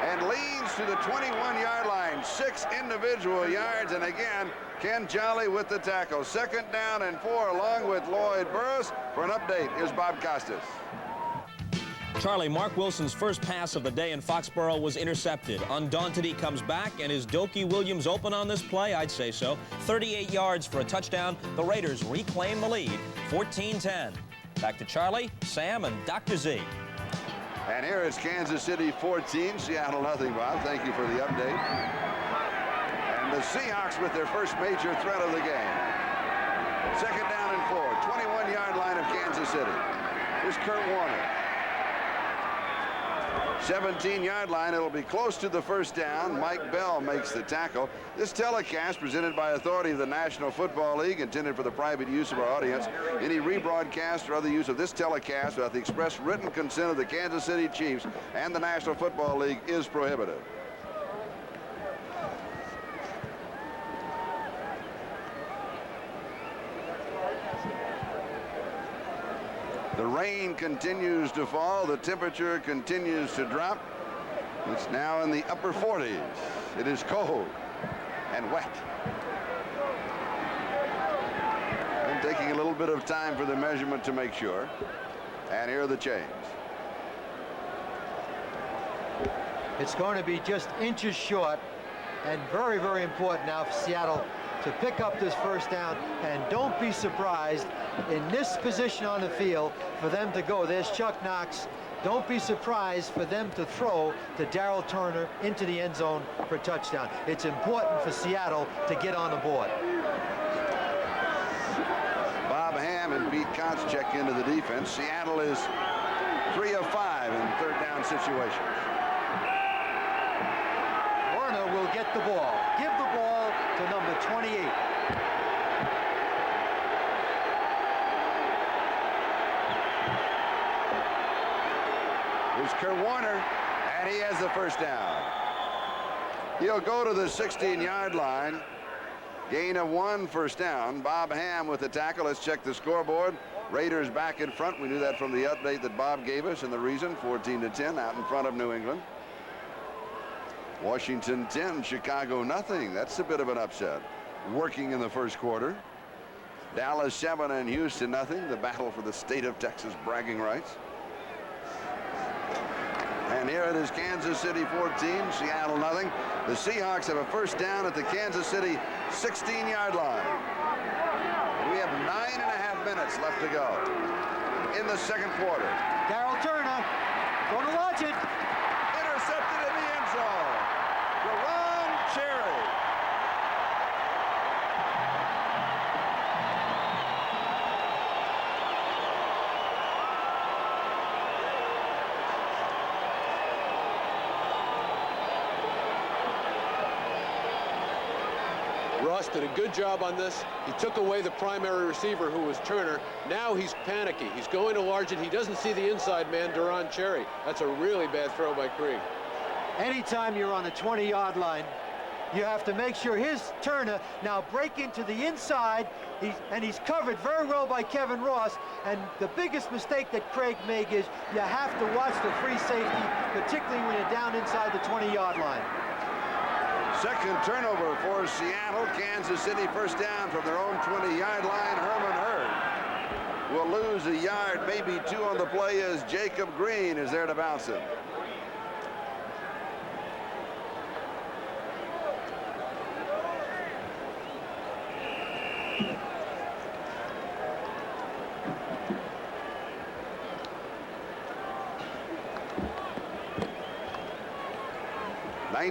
and leans to the 21-yard line. 6 individual yards, and again Ken Jolly with the tackle. Second down and 4 along with Lloyd Burris. For an update, here's Bob Costas. Charlie, Mark Wilson's first pass of the day in Foxborough was intercepted. Undaunted, he comes back, and is Dokey Williams open on this play? I'd say so. 38 yards for a touchdown. The Raiders reclaim the lead, 14-10. Back to Charlie, Sam, and Dr. Z. And here is Kansas City 14, Seattle nothing, Bob. Thank you for the update. And the Seahawks with their first major threat of the game. Second down and 4, 21-yard line of Kansas City. Here's Kurt Warner. 17-yard line. It'll be close to the first down. Mike Bell makes the tackle. This telecast presented by authority of the National Football League, intended for the private use of our audience. Any rebroadcast or other use of this telecast without the express written consent of the Kansas City Chiefs and the National Football League is prohibited. The rain continues to fall. The temperature continues to drop. It's now in the upper 40s. It is cold and wet. I'm taking a little bit of time for the measurement to make sure. And here are the chains. It's going to be just inches short, and very, very important now for Seattle to pick up this first down. And don't be surprised in this position on the field for them to go. There's Chuck Knox. Don't be surprised for them to throw to Darryl Turner into the end zone for a touchdown. It's important for Seattle to get on the board. Bob Ham and Pete Kotz check into the defense. Seattle is 3 of 5 in third down situations. Werner will get the ball. Give the ball to number 28. Here's Kurt Warner, and he has the first down. He'll go to the 16-yard line. Gain of 1 first down. Bob Ham with the tackle. Let's check the scoreboard. Raiders back in front. We knew that from the update that Bob gave us, and the reason, 14-10 out in front of New England. Washington 10, Chicago nothing. That's a bit of an upset. Working in the first quarter. Dallas 7 and Houston nothing. The battle for the state of Texas bragging rights. And here it is, Kansas City 14, Seattle nothing. The Seahawks have a first down at the Kansas City 16-yard line. We have 9.5 minutes left to go in the second quarter. Darryl Turner going to Largent. Intercepted in the end zone. Jerron Cherry. Ross did a good job on this. He took away the primary receiver, who was Turner. Now he's panicky. He's going to Largent. He doesn't see the inside man, Jerron Cherry. That's a really bad throw by Krieg. Anytime you're on the 20-yard line, you have to make sure his Turner now break into the inside, and he's covered very well by Kevin Ross. And the biggest mistake that Krieg made is you have to watch the free safety, particularly when you're down inside the 20-yard line. Second turnover for Seattle. Kansas City first down from their own 20-yard line. Herman Hurd will lose a yard, maybe 2 on the play, as Jacob Green is there to bounce him.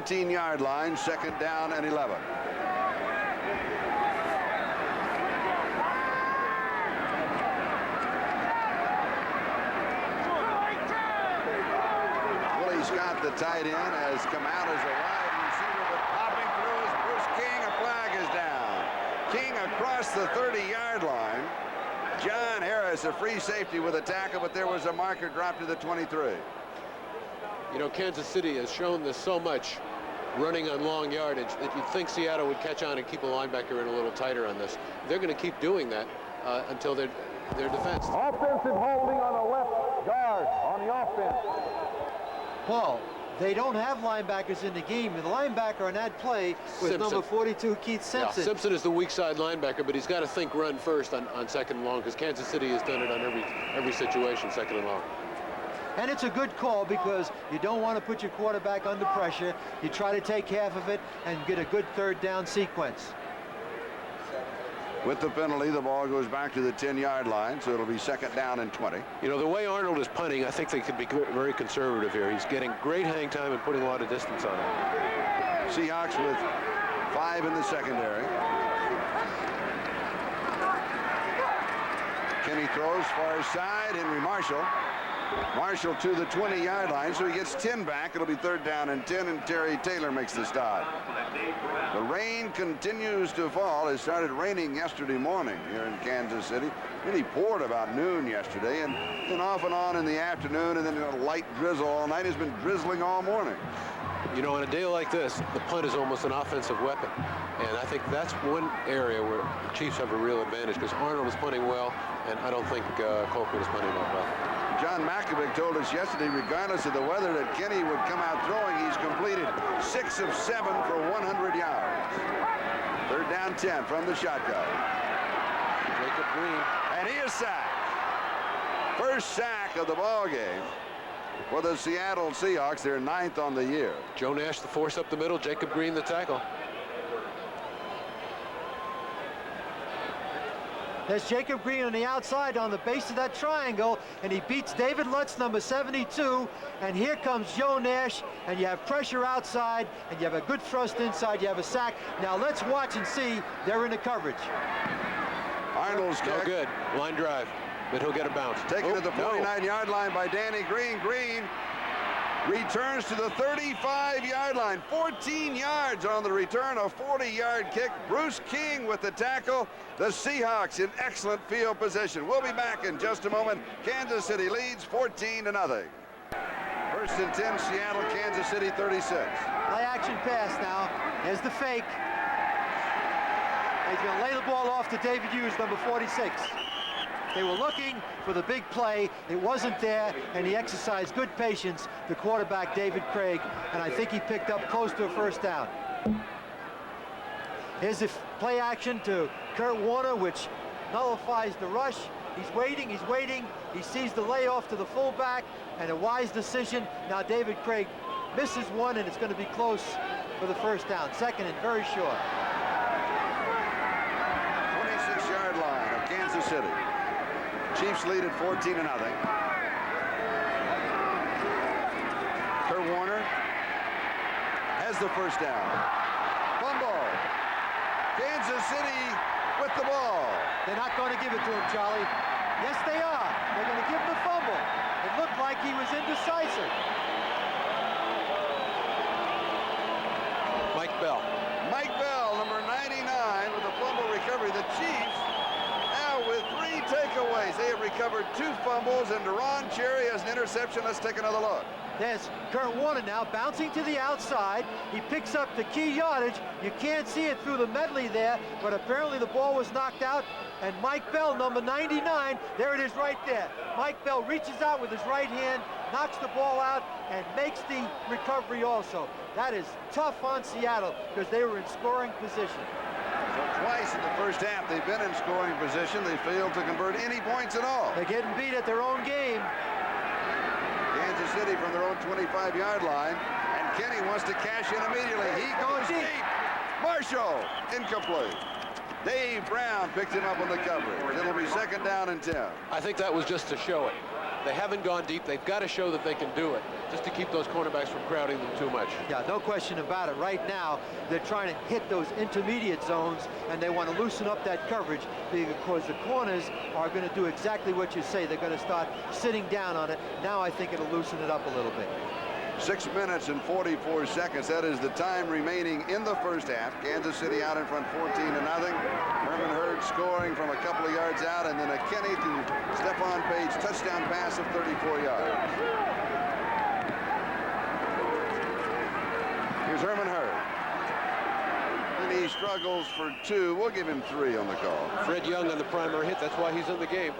Yard line, second down and 11. Willie Scott, the tight end, has come out as a wide receiver, but popping through is Bruce King. A flag is down. King across the 30-yard line. John Harris, a free safety with a tackle, but there was a marker dropped to the 23. You know, Kansas City has shown this so much, running on long yardage, that you'd think Seattle would catch on and keep a linebacker in a little tighter on this. They're going to keep doing that until they're defensed. Offensive holding on the left guard on the offense. Paul, they don't have linebackers in the game. The linebacker on that play was Simpson. number 42, Keith Simpson. Yeah, Simpson is the weak side linebacker, but he's got to think run first on second and long, because Kansas City has done it on every situation, second and long. And it's a good call because you don't want to put your quarterback under pressure. You try to take half of it and get a good third down sequence. With the penalty, the ball goes back to the 10-yard line, so it'll be second down and 20. You know, the way Arnold is punting, I think they could be very conservative here. He's getting great hang time and putting a lot of distance on it. Seahawks with 5 in the secondary. Kenney throws far side. Henry Marshall. Marshall to the 20-yard line, so he gets 10 back. It'll be third down and 10, and Terry Taylor makes the stop. The rain continues to fall. It started raining yesterday morning here in Kansas City. Really poured about noon yesterday, and then off and on in the afternoon, and then a light drizzle all night. It's been drizzling all morning. You know, on a day like this, the punt is almost an offensive weapon. And I think that's one area where the Chiefs have a real advantage, because Arnold is punting well, and I don't think Colquitt is punting that well. John Malkovich told us yesterday, regardless of the weather, that Kenney would come out throwing. He's completed 6 of 7 for 100 yards. Third down 10 from the shotgun. Jacob Green. And he is sacked. First sack of the ball game for the Seattle Seahawks. They're 9th on the year. Joe Nash, the force up the middle. Jacob Green, the tackle. There's Jacob Green on the outside on the base of that triangle, and he beats David Lutz, number 72. And here comes Joe Nash, and you have pressure outside, and you have a good thrust inside. You have a sack. Now let's watch and see. They're in the coverage. Arnold's kick. No good. Line drive, but he'll get a bounce. Taken to the 49-yard line by Danny Green. Green returns to the 35-yard line. 14 yards on the return, a 40-yard kick. Bruce King with the tackle. The Seahawks in excellent field position. We'll be back in just a moment. Kansas City leads 14-0. 1st and 10, Seattle, Kansas City 36. Play action pass now. There's the fake. He's going to lay the ball off to David Hughes, number 46. They were looking for the big play. It wasn't there, and he exercised good patience, the quarterback, David Krieg, and I think he picked up close to a first down. Here's the play action to Kurt Warner, which nullifies the rush. He's waiting, he's waiting. He sees the layoff to the fullback, and a wise decision. Now David Krieg misses one, and it's going to be close for the first down. 2nd and very short. 26-yard line of Kansas City. Chiefs lead at 14-0. Kurt Warner has the first down. Fumble. Kansas City with the ball. They're not going to give it to him, Charlie. Yes, they are. They're going to give him the fumble. It looked like he was indecisive. Mike Bell. Mike Bell, number 99, with a fumble recovery. The Chiefs now with 3 takeaways. They have recovered 2 fumbles, and Deron Cherry has an interception. Let's take another look. There's Kurt Warner now bouncing to the outside. He picks up the key yardage. You can't see it through the medley there, but apparently the ball was knocked out. And Mike Bell, number 99, there it is right there. Mike Bell reaches out with his right hand, knocks the ball out, and makes the recovery also. That is tough on Seattle because they were in scoring position. So twice in the first half they've been in scoring position. They failed to convert any points at all. They're getting beat at their own game. Kansas City from their own 25-yard line, and Kenney wants to cash in immediately. He goes deep. Marshall, incomplete. Dave Brown picked him up on the coverage. It'll be 2nd down and 10. I think that was just to show it. They haven't gone deep. They've got to show that they can do it, just to keep those cornerbacks from crowding them too much. Yeah, no question about it. Right now, they're trying to hit those intermediate zones, and they want to loosen up that coverage because the corners are going to do exactly what you say. They're going to start sitting down on it. Now I think it'll loosen it up a little bit. 6 minutes and 44 seconds. That is the time remaining in the first half. Kansas City out in front 14-0. Herman Hurd scoring from a couple of yards out, and then a Kenney to Stephone Paige touchdown pass of 34 yards. Here's Herman Hurd. And he struggles for 2. We'll give him 3 on the call. Fred Young on the primary hit. That's why he's in the game.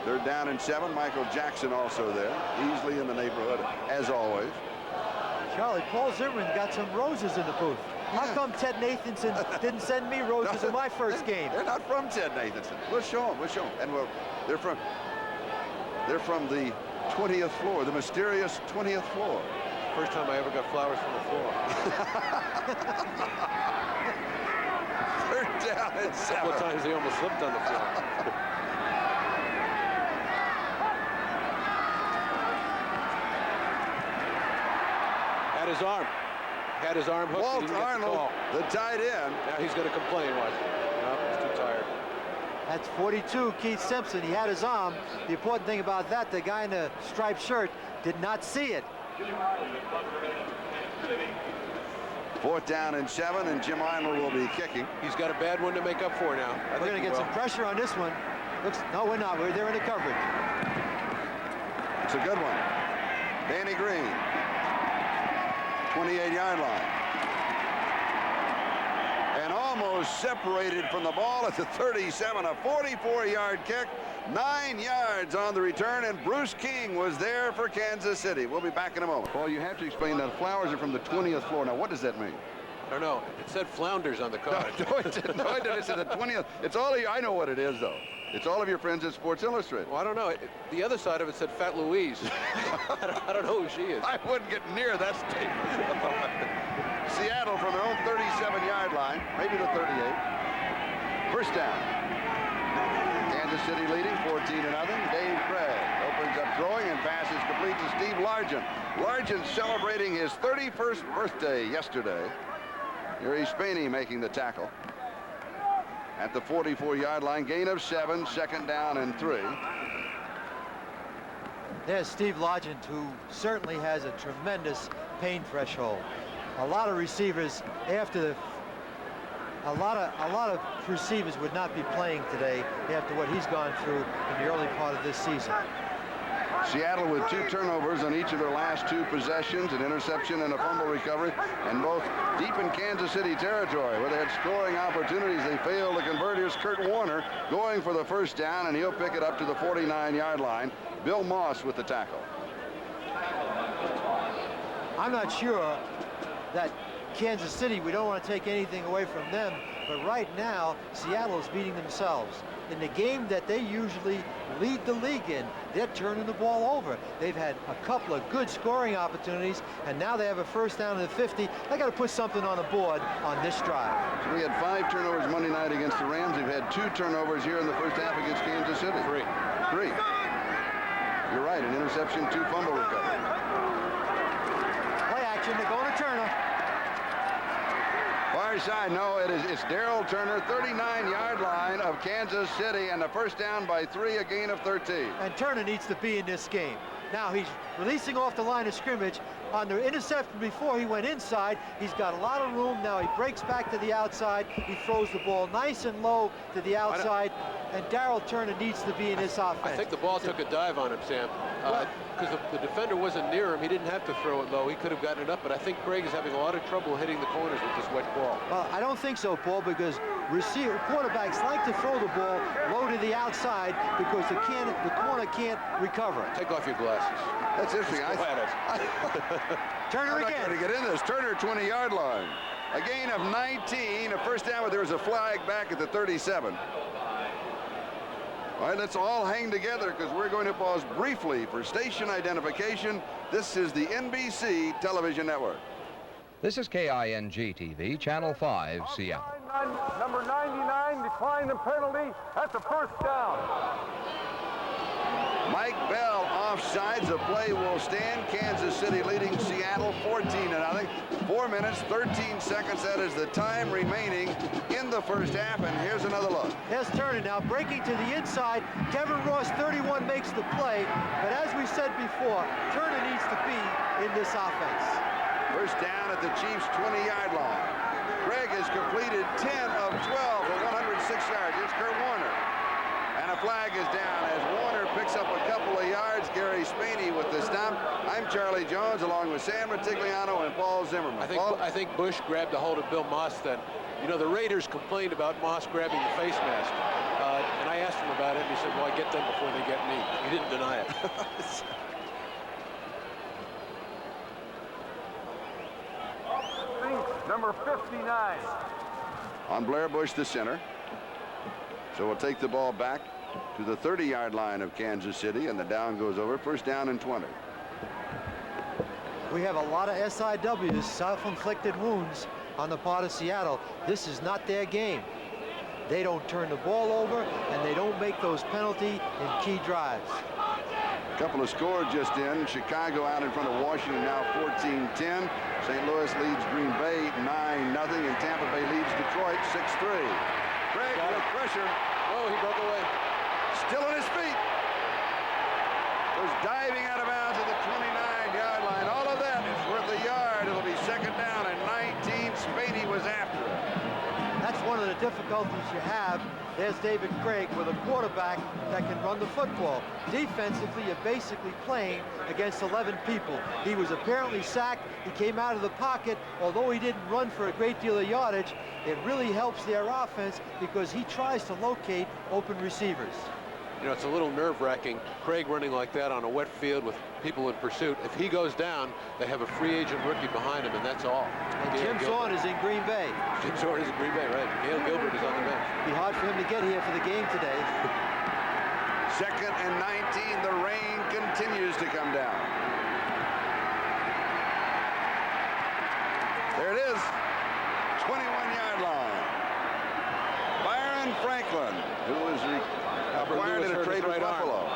3rd down and 7. Michael Jackson also there. Easily in the neighborhood, as always. Charlie, Paul Zimmerman got some roses in the booth. How come Ted Nathanson didn't send me roses in my first game? They're not from Ted Nathanson. We'll show them. We'll show them. And they're from the 20th floor, the mysterious 20th floor. First time I ever got flowers from the floor. 3rd down and 7. A couple of times they almost slipped on the floor. Had his arm hooked. Walt Arnold, the tight end. Now he's going to complain, watch. No, he's too tired. That's 42, Keith Simpson. He had his arm. The important thing about that, the guy in the striped shirt did not see it. 4th down and 7, and Jim Arnold will be kicking. He's got a bad one to make up for now. We're going to get some pressure on this one. No, we're not. We're there in the coverage. It's a good one. Danny Green. 28-yard line. And almost separated from the ball at the 37. A 44-yard kick. 9 yards on the return, and Bruce King was there for Kansas City. We'll be back in a moment. Well, you have to explain that flowers are from the 20th floor. Now, what does that mean? I don't know. It said flounders on the card. No, it didn't. It said the 20th. It's all I know what it is, though. It's all of your friends at Sports Illustrated. Well, I don't know. The other side of it said Fat Louise. I don't know who she is. I wouldn't get near that statement. Seattle from their own 37-yard line, maybe the 38. First down. Kansas City leading 14-0. Dave Krieg opens up throwing and passes complete to Steve Largent. Largent celebrating his 31st birthday yesterday. Here he's Spaney making the tackle. At the 44-yard line, gain of 7, second down and 3. There's Steve Largent, who certainly has a tremendous pain threshold. A lot of receivers a lot of receivers would not be playing today after what he's gone through in the early part of this season. Seattle with 2 turnovers on each of their last 2 possessions, an interception and a fumble recovery, and both deep in Kansas City territory where they had scoring opportunities. They failed to convert. Here's Kurt Warner going for the first down, and he'll pick it up to the 49-yard line. Bill Moss with the tackle. I'm not sure that Kansas City, we don't want to take anything away from them, but right now Seattle is beating themselves. In the game that they usually lead the league in, they're turning the ball over. They've had a couple of good scoring opportunities, and now they have a first down at the 50. They got to put something on the board on this drive. So we had 5 turnovers Monday night against the Rams. We've had 2 turnovers here in the first half against Kansas City. 3. You're right, an interception, 2 fumble recoveries. Play action, they're going to Turner. Far side, no, it's Darrell Turner, 39-yard line of Kansas City, and the first down by 3, a gain of 13. And Turner needs to be in this game. Now he's releasing off the line of scrimmage. On the interception before he went inside, he's got a lot of room. Now he breaks back to the outside. He throws the ball nice and low to the outside, and Darrell Turner needs to be in this offense. I think the ball took a dive on him, Sam. Because the defender wasn't near him. He didn't have to throw it low. He could have gotten it up, but I think Krieg is having a lot of trouble hitting the corners with this wet ball. Well, I don't think so, Paul, because quarterbacks like to throw the ball low to the outside because the corner can't recover it. Take off your glasses. That's interesting. Turner I'm again. not going to get into this. Turner, 20-yard line. A gain of 19, a first down, but there was a flag back at the 37. All right, let's all hang together because we're going to pause briefly for station identification. This is the NBC television network. This is KING-TV, Channel 5, Seattle. Number 99 declined the penalty. That's a first down. Mike Bell offsides. The play will stand. Kansas City leading Seattle 14-0. 4 minutes, 13 seconds. That is the time remaining in the first half. And here's another look. There's Turner now breaking to the inside. Kevin Ross, 31, makes the play. But as we said before, Turner needs to be in this offense. First down at the Chiefs' 20-yard line. Krieg has completed 10 of 12 for 106 yards. Here's Kurt Warner. And a flag is down as Warner picks up a couple of yards. Gary Spaney with the stop. I'm Charlie Jones along with Sam Ratigliano and Paul Zimmerman. I think Bush grabbed a hold of Bill Moss then. You know, the Raiders complained about Moss grabbing the face mask. And I asked him about it, and he said, well, I get them before they get me. He didn't deny it. Number 59. On Blair Bush, the center. So we'll take the ball back to the 30-yard line of Kansas City, and the down goes over. First down and 20. We have a lot of SIWs, self-inflicted wounds, on the part of Seattle. This is not their game. They don't turn the ball over, and they don't make those penalty and key drives. A couple of scores just in. Chicago out in front of Washington now 14-10. St. Louis leads Green Bay 9-0, and Tampa Bay leads Detroit 6-3. Krieg with pressure. Oh, he broke away. Still on his feet. Was diving out of bounds at the 29-yard line. All of that is worth a yard. It'll be second down and 19. Spaney was after it. That's one of the difficulties you have. There's David Krieg with a quarterback that can run the football. Defensively, you're basically playing against 11 people. He was apparently sacked. He came out of the pocket. Although he didn't run for a great deal of yardage, it really helps their offense because he tries to locate open receivers. You know, it's a little nerve-wracking. Krieg running like that on a wet field with people in pursuit. If he goes down, they have a free agent rookie behind him, and that's all. And Jim Zorn is in Green Bay. Jim Zorn is in Green Bay, right. Gail Gilbert is on the bench. It'd be hard for him to get here for the game today. 2nd and 19. The rain continues to come down. There it is. 21-yard line. Byron Franklin, who was acquired in a trade with Buffalo.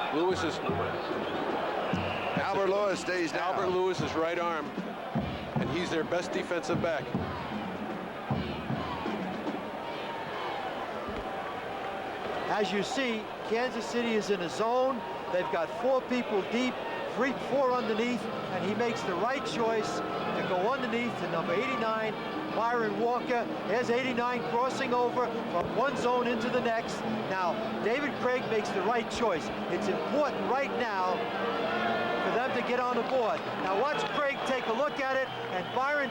Albert Lewis stays down. Albert Lewis's right arm, and he's their best defensive back. As you see, Kansas City is in a zone. They've got 4 people deep, 4 underneath, and he makes the right choice to go underneath to number 89, Byron Walker. There's 89 crossing over from one zone into the next. Now, David Krieg makes the right choice. It's important right now for them to get on the board. Now watch Krieg take a look at it, and Byron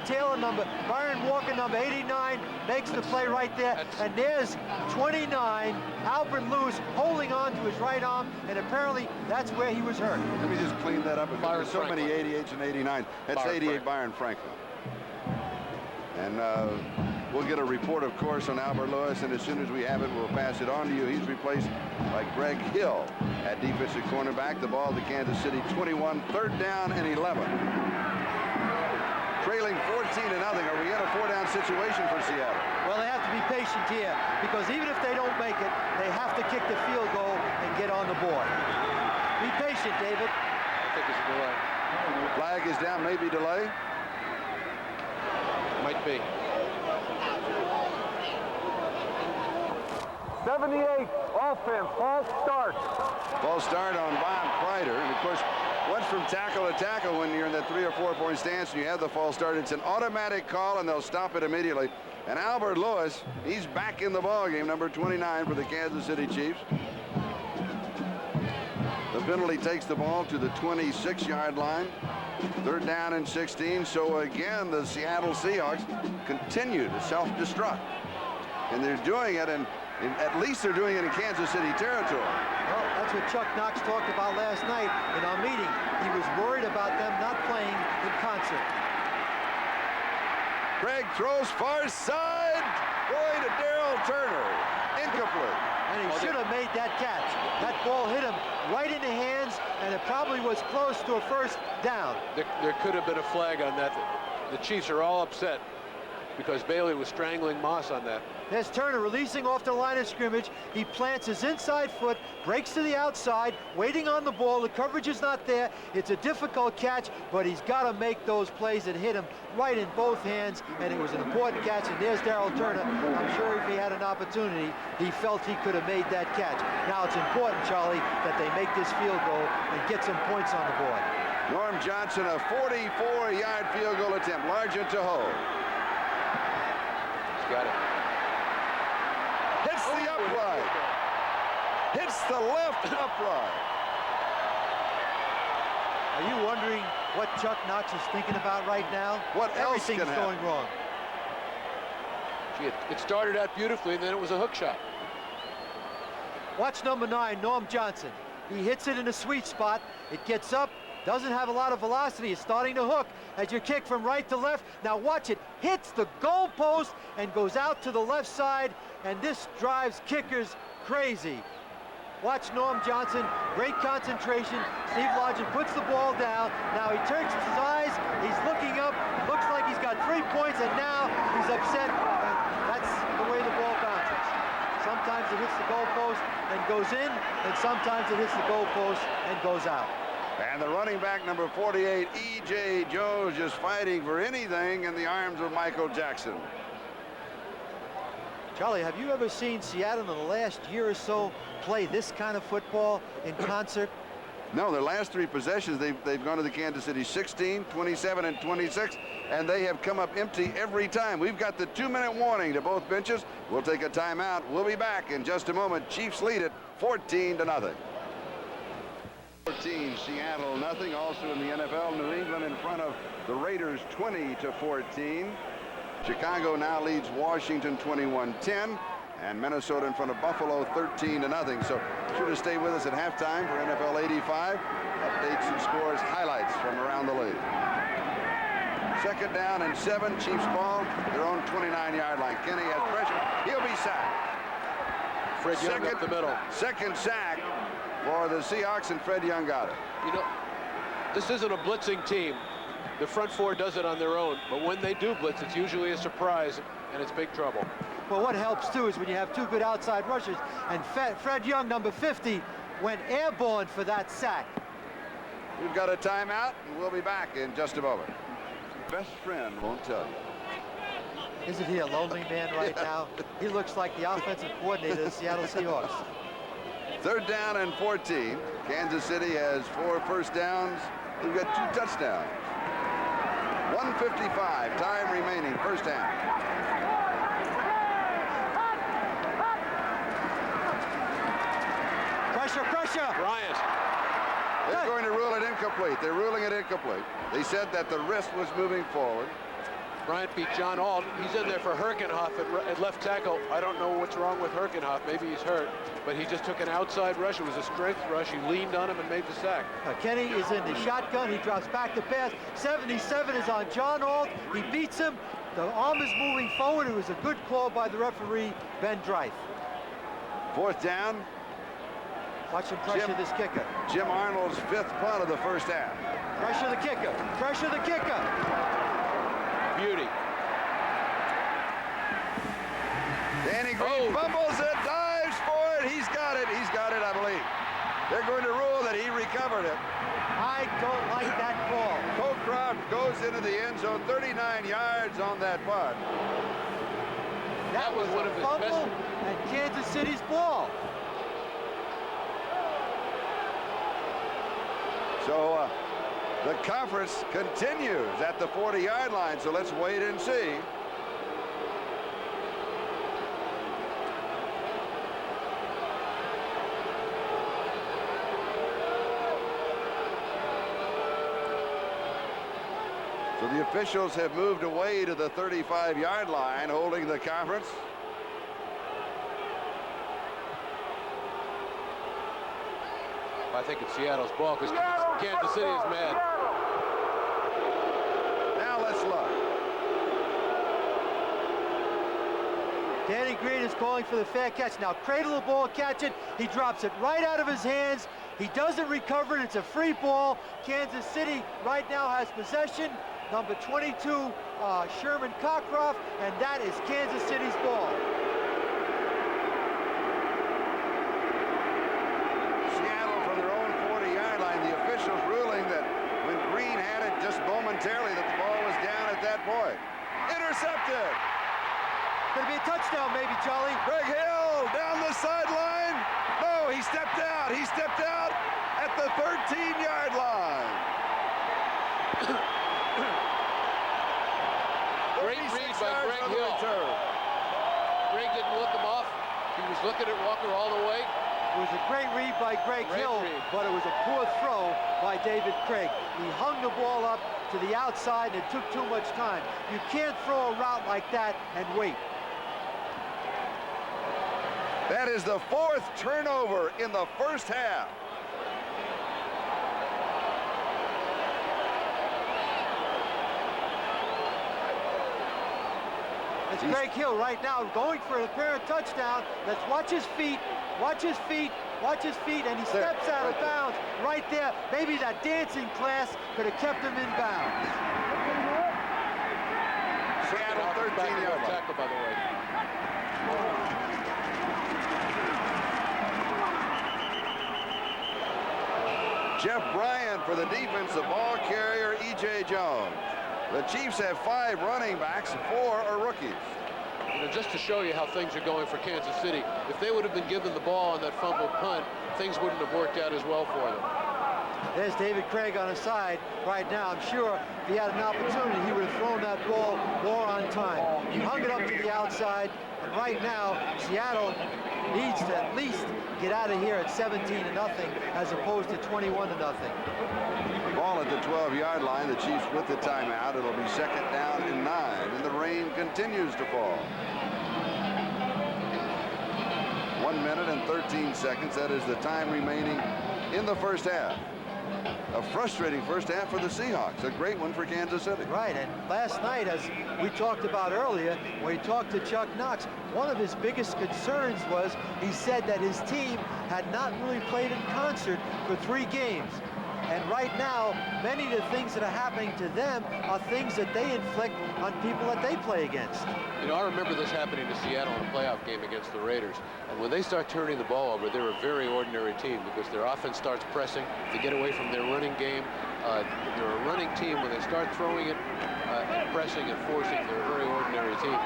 Walker, number 89, makes the play right there. And there's 29, Albert Lewis, holding on to his right arm, and apparently that's where he was hurt. Let me just clean that up. Because there's so many 88s and 89. That's 88 Byron Franklin. And we'll get a report, of course, on Albert Lewis, and as soon as we have it, we'll pass it on to you. He's replaced by Greg Hill at defensive cornerback. The ball to Kansas City, 21, 3rd down and 11. Trailing 14-0. Are we in a 4-down situation for Seattle? Well, they have to be patient here, because even if they don't make it, they have to kick the field goal and get on the board. Be patient, David. I think it's a delay. Flag is down, maybe delay. Might be. 78, offense, false start. False start on Bob Kreider. And of course, once from tackle to tackle, when you're in that 3 or 4 point stance and you have the false start, it's an automatic call and they'll stop it immediately. And Albert Lewis, he's back in the ballgame, number 29 for the Kansas City Chiefs. The penalty takes the ball to the 26-yard line. 3rd down and 16. So again, the Seattle Seahawks continue to self-destruct. And they're doing it, and at least they're doing it in Kansas City territory. Well, that's what Chuck Knox talked about last night in our meeting. He was worried about them not playing in concert. Krieg throws far side, going to Darrell Turner. Incomplete. And he should have made that catch. That ball hit him right in the hands, and it probably was close to a 1st down. There could have been a flag on that. The Chiefs are all upset because Bailey was strangling Moss on that. There's Turner releasing off the line of scrimmage. He plants his inside foot, breaks to the outside, waiting on the ball. The coverage is not there. It's a difficult catch, but he's got to make those plays that hit him right in both hands, and it was an important catch. And there's Darrell Turner. I'm sure if he had an opportunity, he felt he could have made that catch. Now it's important, Charlie, that they make this field goal and get some points on the board. Norm Johnson, a 44-yard field goal attempt. Largent to hold. He's got it. Hits the upright. Hits the left upright. Are you wondering what Chuck Knox is thinking about right now? What else can Everything's happen? going wrong. Gee, it started out beautifully, and then it was a hook shot. Watch number 9, Norm Johnson. He hits it in a sweet spot. It gets up, doesn't have a lot of velocity. It's starting to hook as you kick from right to left. Now watch it, hits the goal post and goes out to the left side, and this drives kickers crazy. Watch Norm Johnson, great concentration. Steve Largent puts the ball down. Now he turns his eyes, he's looking up, looks like he's got 3 points, and now he's upset. And that's the way the ball bounces. Sometimes it hits the goalpost and goes in, and sometimes it hits the goalpost and goes out. And the running back, number 48, E.J. Jones, just fighting for anything in the arms of Michael Jackson. Charlie, have you ever seen Seattle in the last year or so play this kind of football in concert? No, their last 3 possessions, they've gone to the Kansas City 16, 27, and 26, and they have come up empty every time. We've got the 2-minute warning to both benches. We'll take a timeout. We'll be back in just a moment. Chiefs lead it 14-0. 14, Seattle nothing. Also in the NFL, New England in front of the Raiders 20-14. Chicago now leads Washington 21-10, and Minnesota in front of Buffalo 13-0. So sure to stay with us at halftime for NFL 85. Updates and scores, highlights from around the league. 2nd down and 7. Chiefs ball, their own 29-yard line. Kenney has pressure. He'll be sacked. Fred Young up the middle. 2nd sack for the Seahawks, and Fred Young got it. You know, this isn't a blitzing team. The front four does it on their own, but when they do blitz, it's usually a surprise, and it's big trouble. Well, what helps, too, is when you have two good outside rushers, and Fred Young, number 50, went airborne for that sack. We've got a timeout, and we'll be back in just a moment. Best friend won't tell you. Isn't he a lonely man right now? He looks like the offensive coordinator of the Seattle Seahawks. 3rd down and 14. Kansas City has 4 first downs. We've got 2 touchdowns. 1:55 time remaining, first half. Pressure. Bryant. They're going to rule it incomplete. They're ruling it incomplete. They said that the wrist was moving forward. Bryant beat John Alt. He's in there for Herkenhoff at left tackle. I don't know what's wrong with Herkenhoff. Maybe he's hurt, but he just took an outside rush. It was a strength rush. He leaned on him and made the sack. Kenney is in the shotgun. He drops back to pass. 77 is on John Alt. He beats him. The arm is moving forward. It was a good call by the referee, Ben Dreith. 4th down. Watch him pressure this kicker. Jim Arnold's 5th punt of the first half. Pressure the kicker. Pressure the kicker. Beauty. Danny Green fumbles it, dives for it. He's got it. He's got it, I believe. They're going to rule that he recovered it. I don't like that call. Cocroft goes into the end zone, 39 yards on that punt. That was one a of his fumble best. and Kansas City's ball. So the conference continues at the 40-yard line, so let's wait and see. So the officials have moved away to the 35-yard line, holding the conference. I think it's Seattle's ball because Kansas City is mad. Now let's look. Danny Green is calling for the fair catch. Now cradle the ball, catch it. He drops it right out of his hands. He doesn't recover it. It's a free ball. Kansas City right now has possession. Number 22, Sherman Cockcroft, and that is Kansas City's ball. Seattle from their own 40-yard line. The officials ruling that when Green had it just momentarily that the ball was down at that point. Intercepted. Gonna be a touchdown maybe, Charlie. Greg Hill down the sideline. No, he stepped out. He stepped out at the 13-yard line. Great read by Greg Hill. Greg didn't look him off. He was looking at Walker all the way. It was a great read by Greg Hill, but it was a poor throw by David Krieg. He hung the ball up to the outside and it took too much time. You can't throw a route like that and wait. That is the 4th turnover in the first half. It's Greg Hill right now going for an apparent touchdown. Let's watch his feet, watch his feet, watch his feet, and he steps out of bounds right there. Maybe that dancing class could have kept him in bounds. Seattle 13-yard tackle, by the way. Jeff Bryant for the defensive ball carrier, E.J. Jones. The Chiefs have 5 running backs, 4 are rookies. You know, just to show you how things are going for Kansas City, if they would have been given the ball on that fumble punt, things wouldn't have worked out as well for them. There's David Krieg on his side right now. I'm sure if he had an opportunity, he would have thrown that ball more on time. He hung it up to the outside, and right now, Seattle needs to at least get out of here at 17-0 as opposed to 21-0. Ball at the 12-yard line. The Chiefs with the timeout. It'll be 2nd down and 9, and the rain continues to fall. 1 minute and 13 seconds. That is the time remaining in the first half. a frustrating first half for the Seahawks. A great one for Kansas City. Right, and last night, as we talked about earlier, when he talked to Chuck Knox, one of his biggest concerns was he said that his team had not really played in concert for 3 games. And right now, many of the things that are happening to them are things that they inflict on people that they play against. You know, I remember this happening to Seattle in a playoff game against the Raiders. And when they start turning the ball over, they're a very ordinary team because their offense starts pressing to get away from their running game. They're a running team. When they start throwing it, and pressing and forcing, they're a very ordinary team.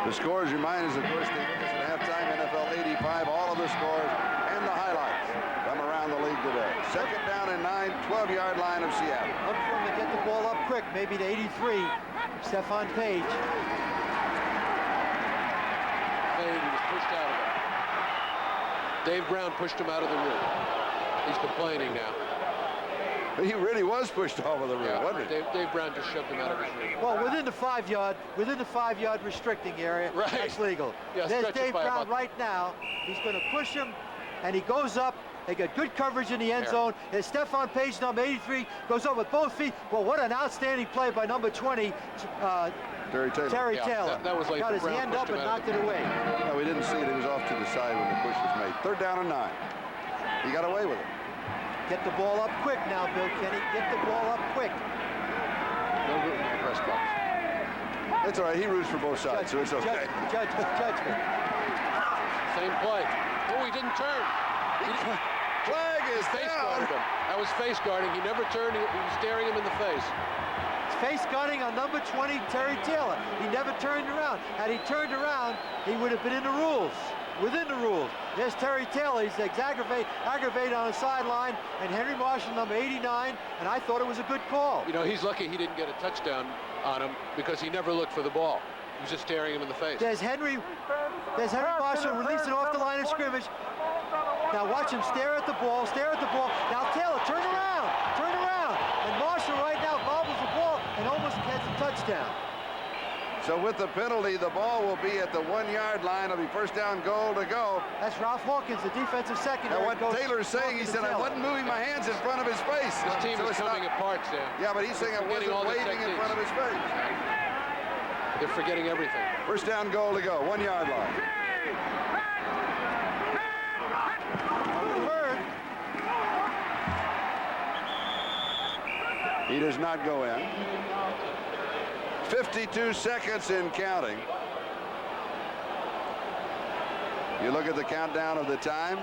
The scores remind us, of course, they give us at halftime, NFL 85, all of the scores and the highlights from around the league today. Second down and 9, 12-yard line of Seattle. Look for him to get the ball up quick, maybe to 83. Stephone Paige. He was pushed out of it. Dave Brown pushed him out of the room. He's complaining now. He really was pushed off of the room, wasn't he? Dave Brown just shoved him out of his room. Well, within the 5-yard restricting area, right. That's legal. Yeah, there's Dave Brown right now. He's going to push him, and he goes up. They got good coverage in the end zone. There's Stephone Paige, number 83, goes up with both feet. Well, what an outstanding play by number 20, Terry Taylor. That was like got his hand up and knocked it away. No, we didn't see it. He was off to the side when the push was made. Third down and 9. He got away with it. Get the ball up quick now, Bill Kenney. Get the ball up quick. No room in the press box. It's all right. He roots for both sides, so it's okay. Judgment. Same play. Oh, he didn't turn. Flag is Face down. guarded him. That was face guarding. He never turned. He was staring him in the face. Face guarding on number 20, Terry Taylor. He never turned around. Had he turned around, he would have been in the rules. Within the rules. There's Terry Taylor. He's aggravated on the sideline, and Henry Marshall, number 89, and I thought it was a good call. You know, he's lucky he didn't get a touchdown on him because he never looked for the ball. He was just staring him in the face. There's Henry Marshall releasing off the line of scrimmage. Now watch him stare at the ball. Now Taylor, turn around. And Marshall right now bobbles the ball and almost gets a touchdown. So with the penalty, the ball will be at the 1-yard line. It'll be first down goal to go. That's Ralph Hawkins, the defensive secondary. And what Taylor's saying, he said, I wasn't moving my hands in front of his face. His team is coming apart, Sam. Yeah, but he's saying I wasn't waving in front of his face. They're forgetting everything. First down goal to go, 1-yard line. He does not go in. 52 seconds in counting. You look at the countdown of the time.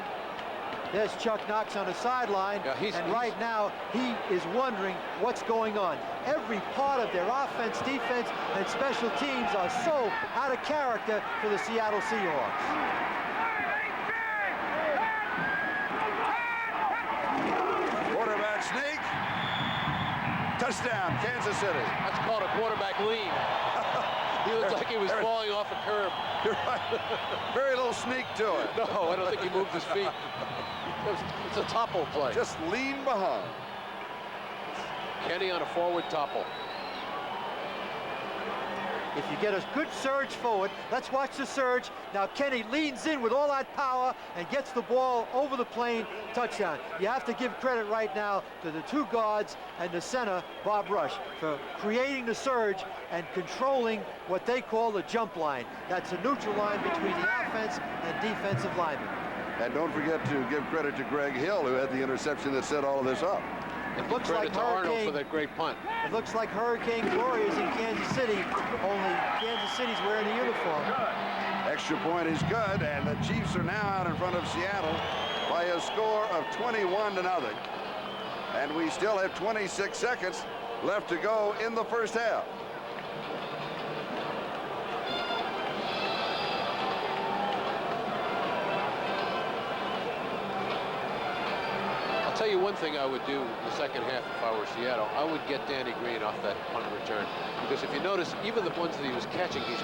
There's Chuck Knox on the sideline, and right now he is wondering what's going on. Every part of their offense, defense, and special teams are so out of character for the Seattle Seahawks. Quarterback sneak. Touchdown, Kansas City. That's called a quarterback lean. He looked like he was falling off a curb. You're right. Very little sneak to it. No, I don't think he moved his feet. It's a topple play. Just lean behind. Kenny on a forward topple. If you get a good surge forward, let's watch the surge. Now Kenny leans in with all that power and gets the ball over the plane, touchdown. You have to give credit right now to the 2 guards and the center, Bob Rush, for creating the surge and controlling what they call the jump line. That's a neutral line between the offense and defensive linemen. And don't forget to give credit to Greg Hill, who had the interception that set all of this up. It looks like Arnold for that great punt. It looks like Hurricane Glory is in Kansas City, only Kansas City's wearing the uniform. Extra point is good, and the Chiefs are now out in front of Seattle by a score of 21-0. And we still have 26 seconds left to go in the first half. I'll tell you one thing I would do in the second half if I were Seattle. I would get Danny Green off that punt return. Because if you notice, even the ones that he was catching, he's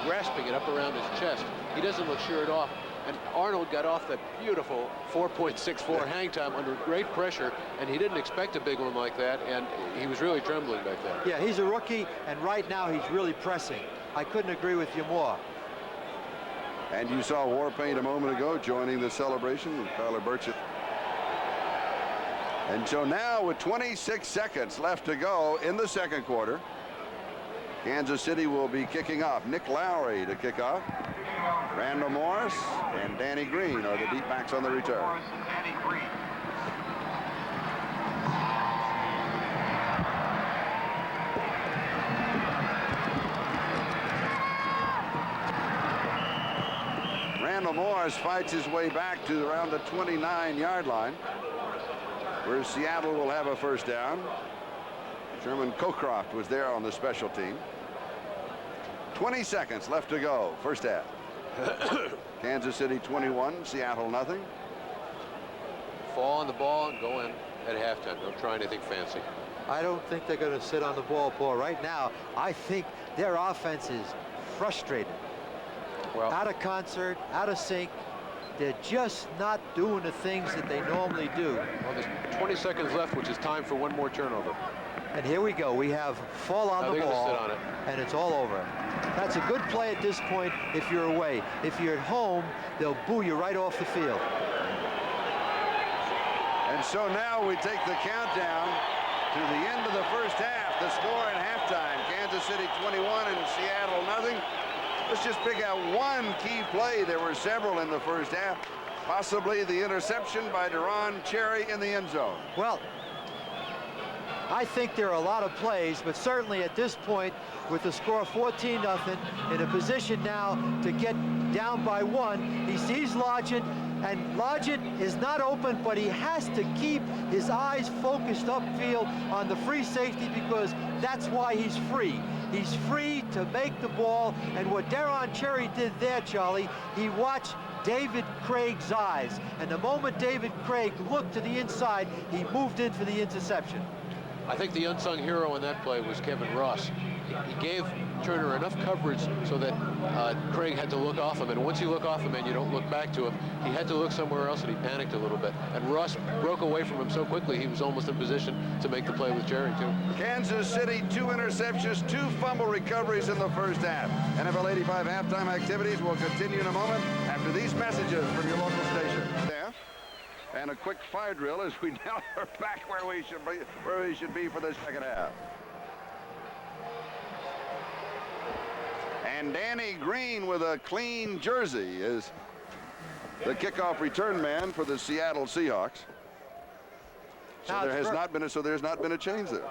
grasping it up around his chest. He doesn't look sure it off. And Arnold got off that beautiful 4.64 hang time under great pressure, and he didn't expect a big one like that, and he was really trembling back there. Yeah, he's a rookie, and right now he's really pressing. I couldn't agree with you more. And you saw Warpaint a moment ago joining the celebration with Tyler Burchett. And so now with 26 seconds left to go in the second quarter, Kansas City will be kicking off. Nick Lowry to kick off. Randall Morris and Danny Green are the deep backs on the return. Randall Morris fights his way back to around the 29-yard line, where Seattle will have a first down. Sherman Cockcroft was there on the special team. 20 seconds left to go, first half. Kansas City 21, Seattle nothing. Fall on the ball and go in at halftime. Don't try anything fancy. I don't think they're going to sit on the ball, Paul. Right now, I think their offense is frustrated. Well, Out of concert, out of sync. They're just not doing the things that they normally do. well, there's 20 seconds left, which is time for one more turnover. And here we go. We have fall on Now the they're gonna ball, sit on it. and it's all over. That's a good play at this point if you're away. If you're at home, they'll boo you right off the field. And so now we take the countdown to the end of the first half. The score at halftime, Kansas City 21 and Seattle nothing. Let's just pick out one key play. There were several in the first half. Possibly the interception by Deron Cherry in the end zone. Well, I think there are a lot of plays, but certainly at this point, with the score 14-0, in a position now to get down by one, he sees Largent, and Largent is not open, but he has to keep his eyes focused upfield on the free safety because that's why he's free. He's free to make the ball, and what Deron Cherry did there, Charlie, he watched David Krieg's eyes, and the moment David Krieg looked to the inside, he moved in for the interception. I think the unsung hero in that play was Kevin Ross. He gave Turner enough coverage so that Krieg had to look off him, and once you look off him and you don't look back to him, he had to look somewhere else, and he panicked a little bit. And Ross broke away from him so quickly he was almost in position to make the play with Cherry too. Kansas City, 2 interceptions, 2 fumble recoveries in the first half. NFL 85 halftime activities will continue in a moment after these messages from your local station. And a quick fire drill as we now are back where we should be for the second half. And Danny Green with a clean jersey is the kickoff return man for the Seattle Seahawks. So there's not been a change there.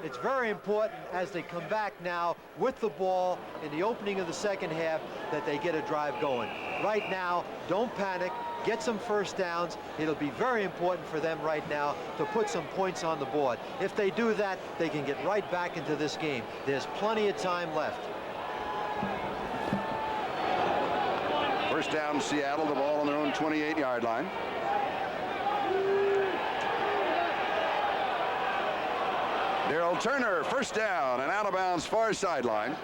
It's very important as they come back now with the ball in the opening of the second half that they get a drive going. Right now, don't panic. Get some first downs. It'll be very important for them right now to put some points on the board. If they do that, they can get right back into this game. There's plenty of time left. First down, Seattle, the ball on their own 28-yard line. Darrell Turner, first down, and out of bounds far sideline.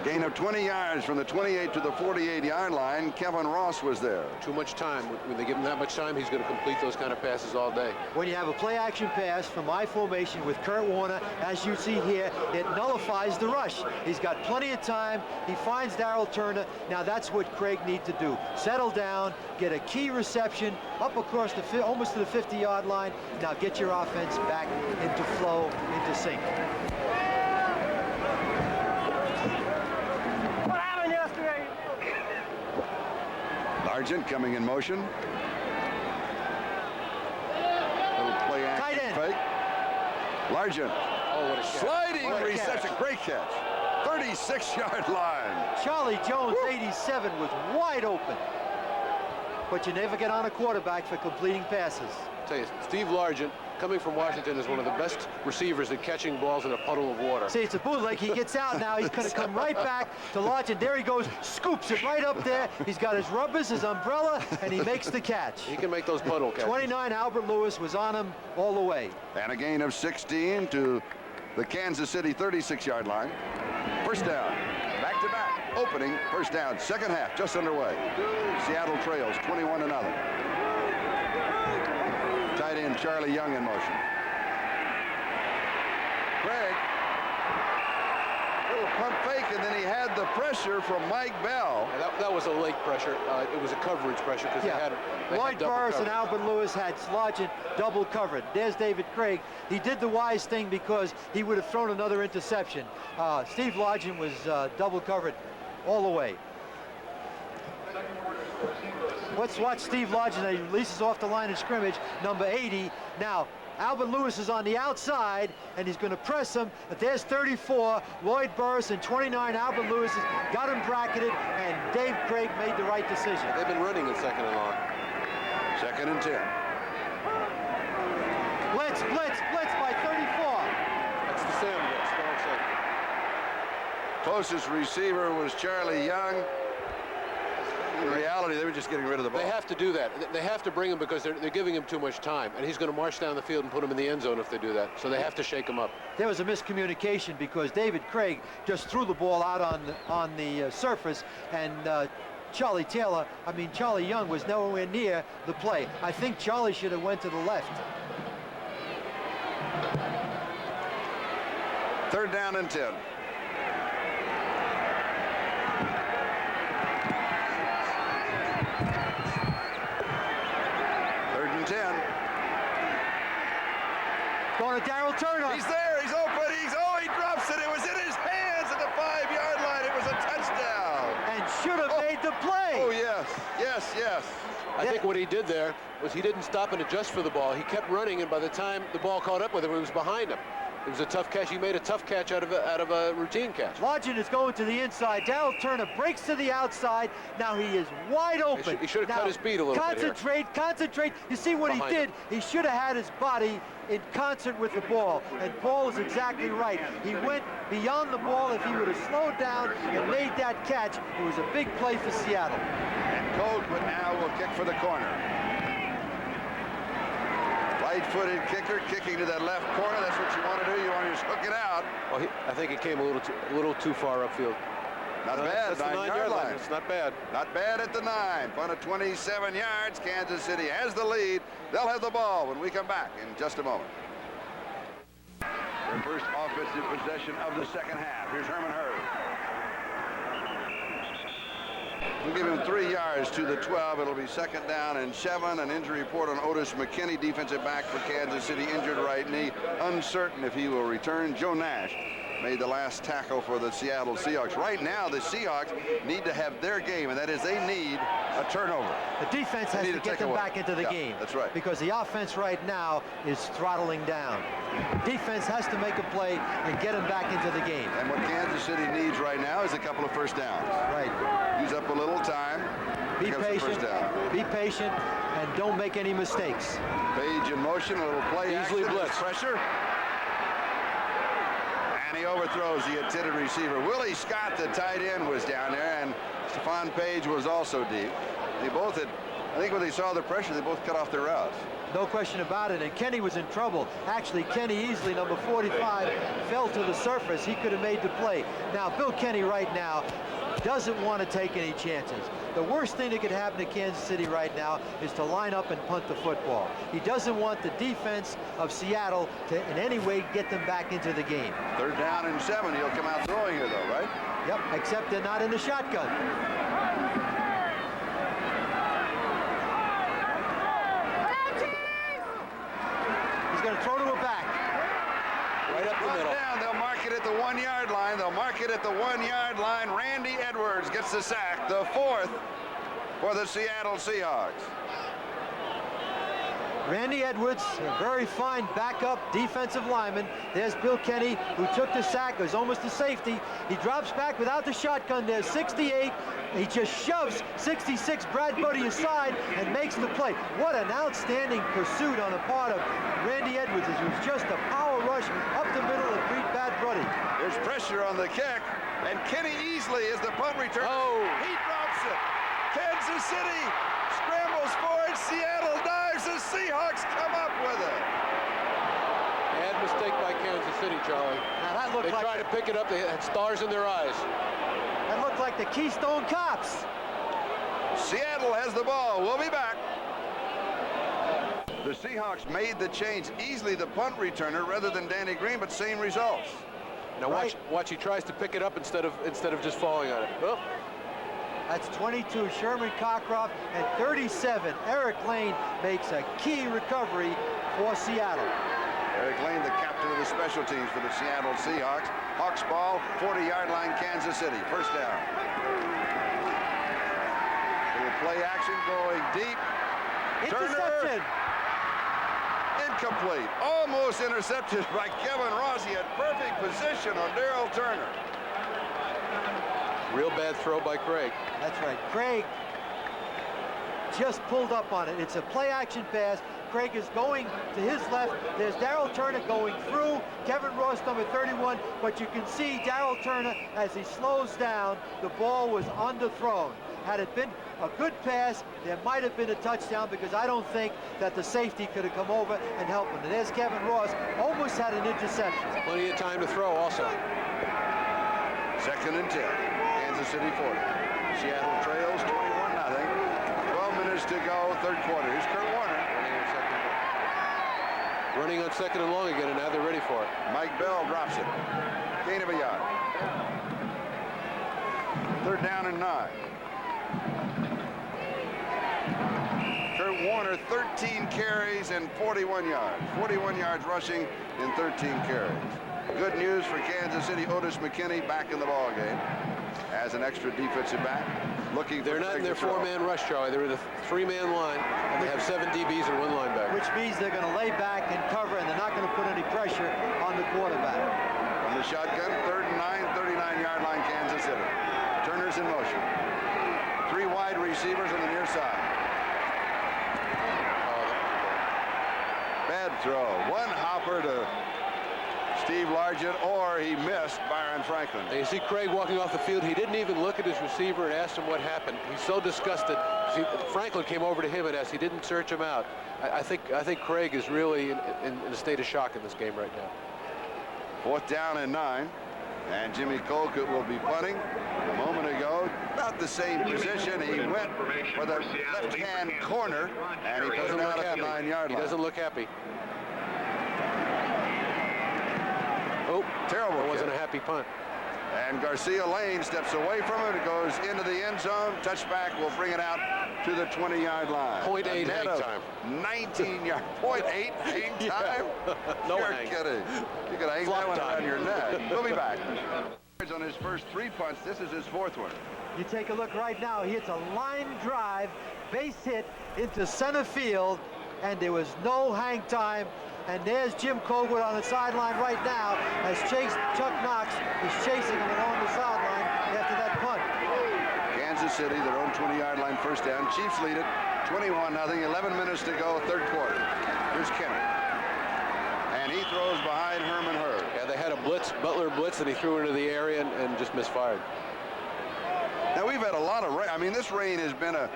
Gain of 20 yards from the 28 to the 48-yard line. Kevin Ross was there. Too much time. When they give him that much time, he's going to complete those kind of passes all day. When you have a play-action pass from I formation with Kurt Warner, as you see here, it nullifies the rush. He's got plenty of time. He finds Darrell Turner. Now that's what Krieg needs to do. Settle down, get a key reception up across the almost to the 50-yard line. Now get your offense back into flow, into sync. Largent coming in motion. Little play action fake. Largent. Oh, what a catch. Sliding What a reception. catch. Great catch. 36-yard line. Charlie Jones, 87, was wide open. But you never get on a quarterback for completing passes. I'll tell you, Steve Largent, coming from Washington, is one of the best receivers at catching balls in a puddle of water. See, it's a bootleg. He gets out now. He's going to come right back to Largent. There he goes, scoops it right up there. He's got his rubbers, his umbrella, and he makes the catch. He can make those puddle catches. 29, Albert Lewis was on him all the way. And a gain of 16 to the Kansas City 36-yard line. First down. Back to back. Opening. First down. Second half just underway. Seattle trails 21-0. Tight end Charlie Young in motion. Krieg Little pump fake, and then he had the pressure from Mike Bell. Yeah, that was a late pressure. It was a coverage pressure because they had Lloyd double Burris and coverage. Albert Lewis had Largent double covered. There's David Krieg. He did the wise thing because he would have thrown another interception. Steve Largent was double covered all the way. Let's watch Steve Largent. He releases off the line of scrimmage, number 80. Now, Albert Lewis is on the outside, and he's going to press him. But there's 34, Lloyd Burris, and 29, Albert Lewis has got him bracketed, and Dave Krieg made the right decision. They've been running in second and long. 2nd and 10. Blitz by 34. That's the Sam blitz. Don't say. Closest receiver was Charlie Young. In reality, they were just getting rid of the ball. They have to do that. They have to bring him because they're giving him too much time, and he's going to march down the field and put him in the end zone if they do that. So they have to shake him up. There was a miscommunication because David Krieg just threw the ball out on the surface, and Charlie Young was nowhere near the play. I think Charlie should have went to the left. 3rd down and 10. Going to Darryl Turner. He's there. He's open. He drops it. It was in his hands at the 5-yard line. It was a touchdown. And should have made the play. Oh, yes. I think what he did there was he didn't stop and adjust for the ball. He kept running, and by the time the ball caught up with him, it was behind him. It was a tough catch. He made a tough catch out of a routine catch. Largent is going to the inside. Darryl Turner breaks to the outside. Now he is wide open. He should have cut his speed a little bit here. Concentrate. You see what he did? He should have had his body in concert with the ball. And Paul is exactly right. He went beyond the ball. If he would have slowed down and made that catch, it was a big play for Seattle. And Colquitt now will kick for the corner. Light-footed kicker kicking to that left corner. That's what you want to do. You want to just hook it out. Well, I think it came a little too far upfield. Not bad. That's the 9-yard line. It's not bad. Not bad at the 9. Punt of 27 yards. Kansas City has the lead. They'll have the ball when we come back in just a moment. Their first offensive possession of the second half. Here's Herman Hurd. We'll give him 3 yards to the 12. It'll be 2nd down and 7. An injury report on Otis McKinney, defensive back for Kansas City, injured right knee. Uncertain if he will return. Joe Nash made the last tackle for the Seattle Seahawks. Right now, the Seahawks need to have their game, and that is they need a turnover. The defense has to get them back into the game. That's right. Because the offense right now is throttling down. Defense has to make a play and get them back into the game. And what Kansas City needs right now is a couple of first downs. Right. Use up a little time. Be patient. Be patient, and don't make any mistakes. Stephone in motion, a little play Easily action, blitz. Pressure. And he overthrows the intended receiver. Willie Scott, the tight end, was down there, and Stephone Paige was also deep. They both had, I think when they saw the pressure, they both cut off their routes. No question about it, and Kenny was in trouble. Actually, Kenny easily, number 45, fell to the surface. He could have made the play. Now, Bill Kenney right now doesn't want to take any chances. The worst thing that could happen to Kansas City right now is to line up and punt the football. He doesn't want the defense of Seattle to in any way get them back into the game. 3rd down and 7. He'll come out throwing here, though, right? Yep, except they're not in the shotgun. He's going to throw to a back. Right up the middle. Down, they'll mark it at the 1-yard line. They'll mark it at the 1-yard line. Randy Edwards gets the sack, the 4th for the Seattle Seahawks. Randy Edwards, a very fine backup defensive lineman. There's Bill Kenney, who took the sack. It was almost a safety. He drops back without the shotgun. There's 68. He just shoves 66 Brad Buddy aside and makes the play. What an outstanding pursuit on the part of Randy Edwards. It was just a power rush up the middle and beat Brad Buddy. There's pressure on the kick, and Kenny Easley is the punt returner. Oh. He drops it. Kansas City scrambles for it. Seattle dives. The Seahawks come up with it. Bad mistake by Kansas City, Charlie. Now that looked They like tried to pick it up. They had stars in their eyes. that looked like the Keystone Cops. Seattle has the ball. We'll be back. The Seahawks made the change. Easily the punt returner rather than Danny Green, but same results. Now watch, he tries to pick it up instead of just falling on it. Oh. That's 22, Sherman Cockcroft, and 37, Eric Lane makes a key recovery for Seattle. Eric Lane, the captain of the special teams for the Seattle Seahawks. Hawks ball, 40-yard line, Kansas City. First down. Little play action going deep. Interception. Incomplete. Almost intercepted by Kevin Ross. He had perfect position on Darrell Turner. Real bad throw by Krieg. That's right. Krieg just pulled up on it. It's a play action pass. Krieg is going to his left. There's Darrell Turner going through. Kevin Ross, number 31. But you can see Darrell Turner, as he slows down, the ball was underthrown. Had it been a good pass, there might have been a touchdown, because I don't think that the safety could have come over and helped him. And there's Kevin Ross, almost had an interception. Plenty of time to throw also. Second and 10. Kansas City 40. Seattle trails 21-0. 12 minutes to go, third quarter. Here's Kurt Warner. Running on second and long again, and now they're ready for it. Mike Bell drops it. Gain of a yard. Third down and 9. Kurt Warner, 13 carries and 41 yards. 41 yards rushing in 13 carries. Good news for Kansas City. Otis McKinney back in the ball game as an extra defensive back. They're not in their four-man rush, Charlie. They're in a three-man line, and they have 7 DBs and 1 linebacker. Which means they're going to lay back and cover, and they're not going to put any pressure on the quarterback. On the shotgun, third and 9, 39-yard line, Kansas City. Turner's in motion. 3 wide receivers on the near side. Bad throw. One hopper to Steve Largent, or he missed Byron Franklin. And you see Krieg walking off the field. He didn't even look at his receiver and ask him what happened. He's so disgusted. See, Franklin came over to him and asked. He didn't search him out. I think Krieg is really in a state of shock in this game right now. Fourth down and 9, and Jimmy Colquitt will be punting. A moment ago, about the same position. He went for the left-hand corner, and he doesn't out at the 9-yard line. He doesn't look happy. Oh, terrible. It wasn't a happy punt. And Garcia Lane steps away from it. It goes into the end zone. Touchback will bring it out to the 20-yard line. 0.8 hang time. 19 yards. 0.8 hang time? No You're hang. kidding. You could hang that one around your neck. We'll be back. On his first 3 punts, this is his 4th one. You take a look right now. He hits a line drive, base hit into center field, and there was no hang time. And there's Jim Colquitt on the sideline right now as Chuck Knox is chasing him along the sideline after that punt. Kansas City, their own 20-yard line, first down. Chiefs lead it 21-0. 11 minutes to go, third quarter. Here's Kenney. And he throws behind Herman Hurd. Yeah, they had a blitz, Butler blitz, and he threw into the area and just misfired. Now, we've had a lot of rain. I mean, this rain has been a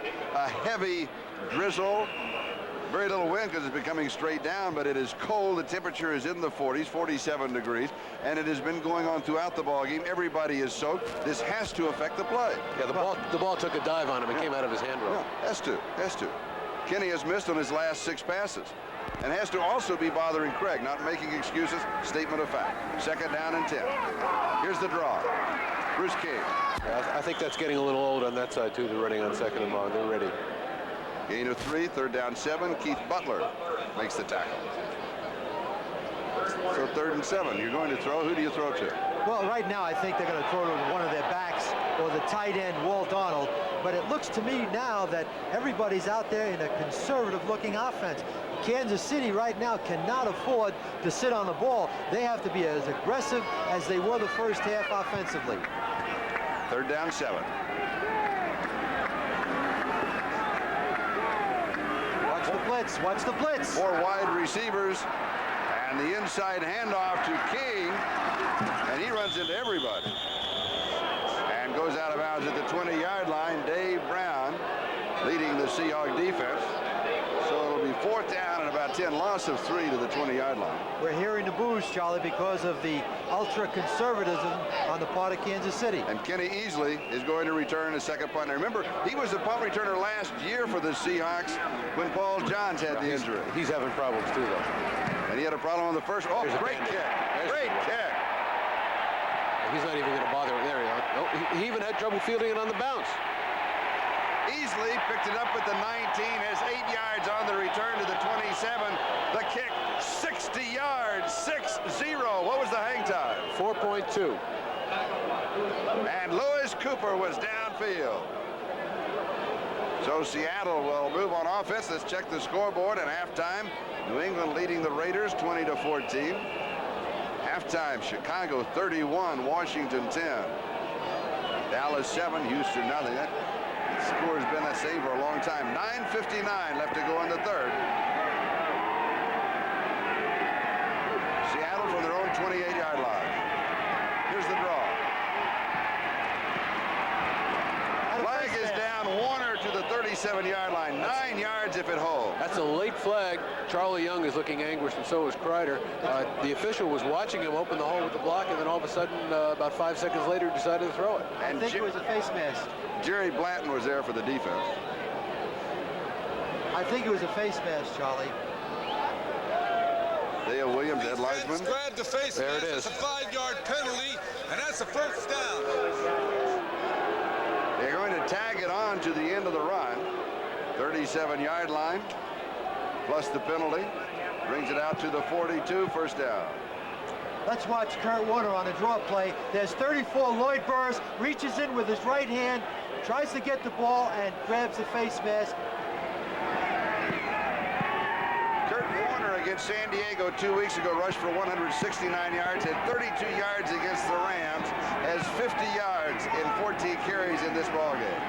heavy drizzle. Very little wind because it's becoming straight down, but it is cold. The temperature is in the 40s, 47 degrees, and it has been going on throughout the ball game. Everybody is soaked. This has to affect the play. Yeah, the ball took a dive on him. It came out of his hand roll. Yeah, has to. Kenny has missed on his last 6 passes, and has to also be bothering Krieg, not making excuses. Statement of fact. Second down and 10. Here's the draw. Bruce King. Yeah, I think that's getting a little old on that side too. They're running on second and long. They're ready. Gain of 3, third down 7. Keith Butler makes the tackle. So 3rd and 7. You're going to throw. Who do you throw to? Well, right now I think they're going to throw to one of their backs or the tight end, Walt Arnold. But it looks to me now that everybody's out there in a conservative-looking offense. Kansas City right now cannot afford to sit on the ball. They have to be as aggressive as they were the first half offensively. 3rd down 7. Watch the blitz. 4 wide receivers, and the inside handoff to King, and he runs into everybody and goes out of bounds at the 20-yard line. Dave Brown leading the Seahawk defense. So it'll be 4th down and about 10, loss of 3 to the 20-yard line. We're hearing the boos, Charlie, because of the ultra-conservatism on the part of Kansas City. And Kenny Easley is going to return a second punt. Now remember, he was the punt returner last year for the Seahawks when Paul Johns had the injury. He's having problems too, though. And he had a problem on the first. Oh, great kick. Great kick. He's not even going to bother. There he is. Oh, he even had trouble fielding it on the bounce. Easily picked it up at the 19, has 8 yards on the return to the 27. The kick, 60 yards, 6-0. What was the hang time? 4.2. And Lewis Cooper was downfield. So Seattle will move on offense. Let's check the scoreboard at halftime. New England leading the Raiders 20-14. Halftime, Chicago 31, Washington 10. Dallas 7, Houston nothing. That score has been the same for a long time. 9:59 left to go in the third. Seattle from their own 28-yard line. Here's the draw. Flag is down. Warner to the 37-yard line. 9 yards if it holds. That's a late flag. Charlie Young is looking anguished, and so is Kreider. The official was watching him open the hole with the block, and then all of a sudden, about 5 seconds later, decided to throw it. I think it was a face mask. Jerry Blanton was there for the defense. I think it was a face mask, Charlie. Dale Williams, Ed Leisman. Grabbed the face there mask. it is. It's a 5-yard penalty, and that's a first down. They're going to tag it on to the end of the run. 37-yard line, plus the penalty. Brings it out to the 42, first down. Let's watch Kurt Warner on a draw play. There's 34, Lloyd Burris reaches in with his right hand, tries to get the ball, and grabs the face mask. Kurt Warner against San Diego 2 weeks ago rushed for 169 yards, had 32 yards against the Rams, has 50 yards in 14 carries in this ballgame.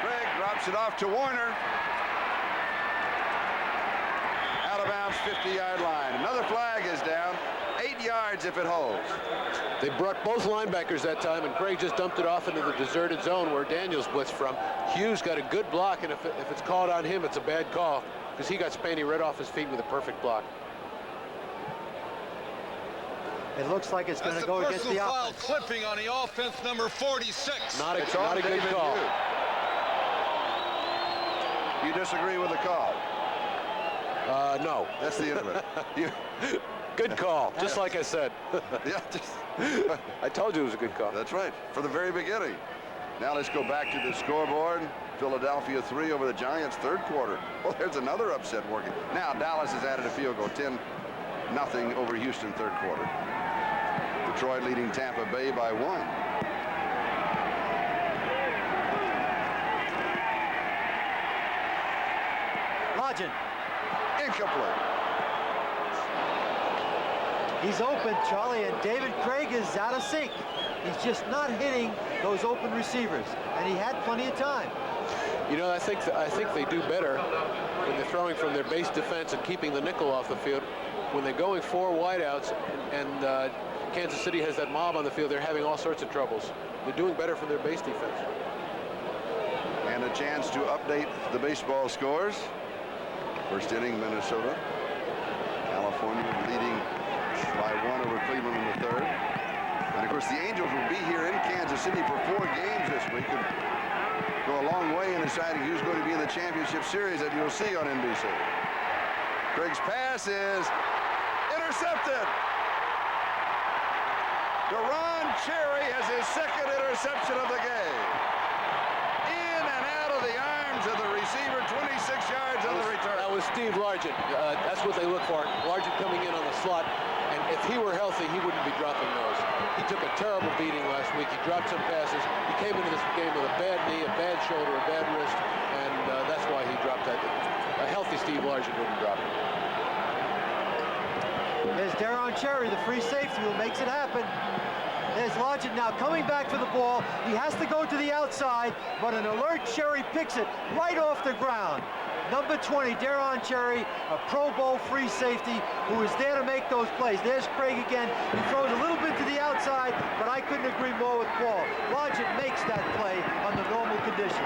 Krieg drops it off to Warner. Out of bounds, 50-yard line. Another flag is down. 8 yards if it holds. They brought both linebackers that time, and Krieg just dumped it off into the deserted zone where Daniels blitzed from. Hughes got a good block, and if it's called on him, it's a bad call, because he got Spaney right off his feet with a perfect block. It looks like it's going to go against the foul offense. clipping on the offense, number 46. Not a good call. You disagree with the call? No. That's the end of it. Good call, just like I said. Yeah, I told you it was a good call. That's right, for the very beginning. Now let's go back to the scoreboard. Philadelphia 3 over the Giants, third quarter. Well, there's another upset working. Now Dallas has added a field goal, 10-0 over Houston, third quarter. Detroit leading Tampa Bay by 1. Largent. Incomplete. He's open, Charlie, and David Krieg is out of sync. He's just not hitting those open receivers, and he had plenty of time. You know, I think they do better when they're throwing from their base defense and keeping the nickel off the field. When they're going 4 wideouts and Kansas City has that mob on the field, they're having all sorts of troubles. They're doing better from their base defense. And a chance to update the baseball scores. First inning, Minnesota. California leading by 1 over Cleveland in the third. And of course, the Angels will be here in Kansas City for 4 games this week and go a long way in deciding who's going to be in the championship series that you'll see on NBC. Krieg's pass is intercepted. Deron Cherry has his second interception of the game. In and out of the arms of the receiver, 26 yards on the return. That was Steve Largent. That's what they look for. Largent coming in on the slot. And if he were healthy, he wouldn't be dropping those. He took a terrible beating last week. He dropped some passes. He came into this game with a bad knee, a bad shoulder, a bad wrist, and that's why he dropped that. A healthy Steve Largent wouldn't drop it. There's Deron Cherry, the free safety, who makes it happen. There's Largent now coming back for the ball. He has to go to the outside, but an alert Cherry picks it right off the ground. Number 20, Deron Cherry, a Pro Bowl free safety who is there to make those plays. There's Krieg again. He throws a little bit to the outside, but I couldn't agree more with Paul. Largent makes that play under normal conditions.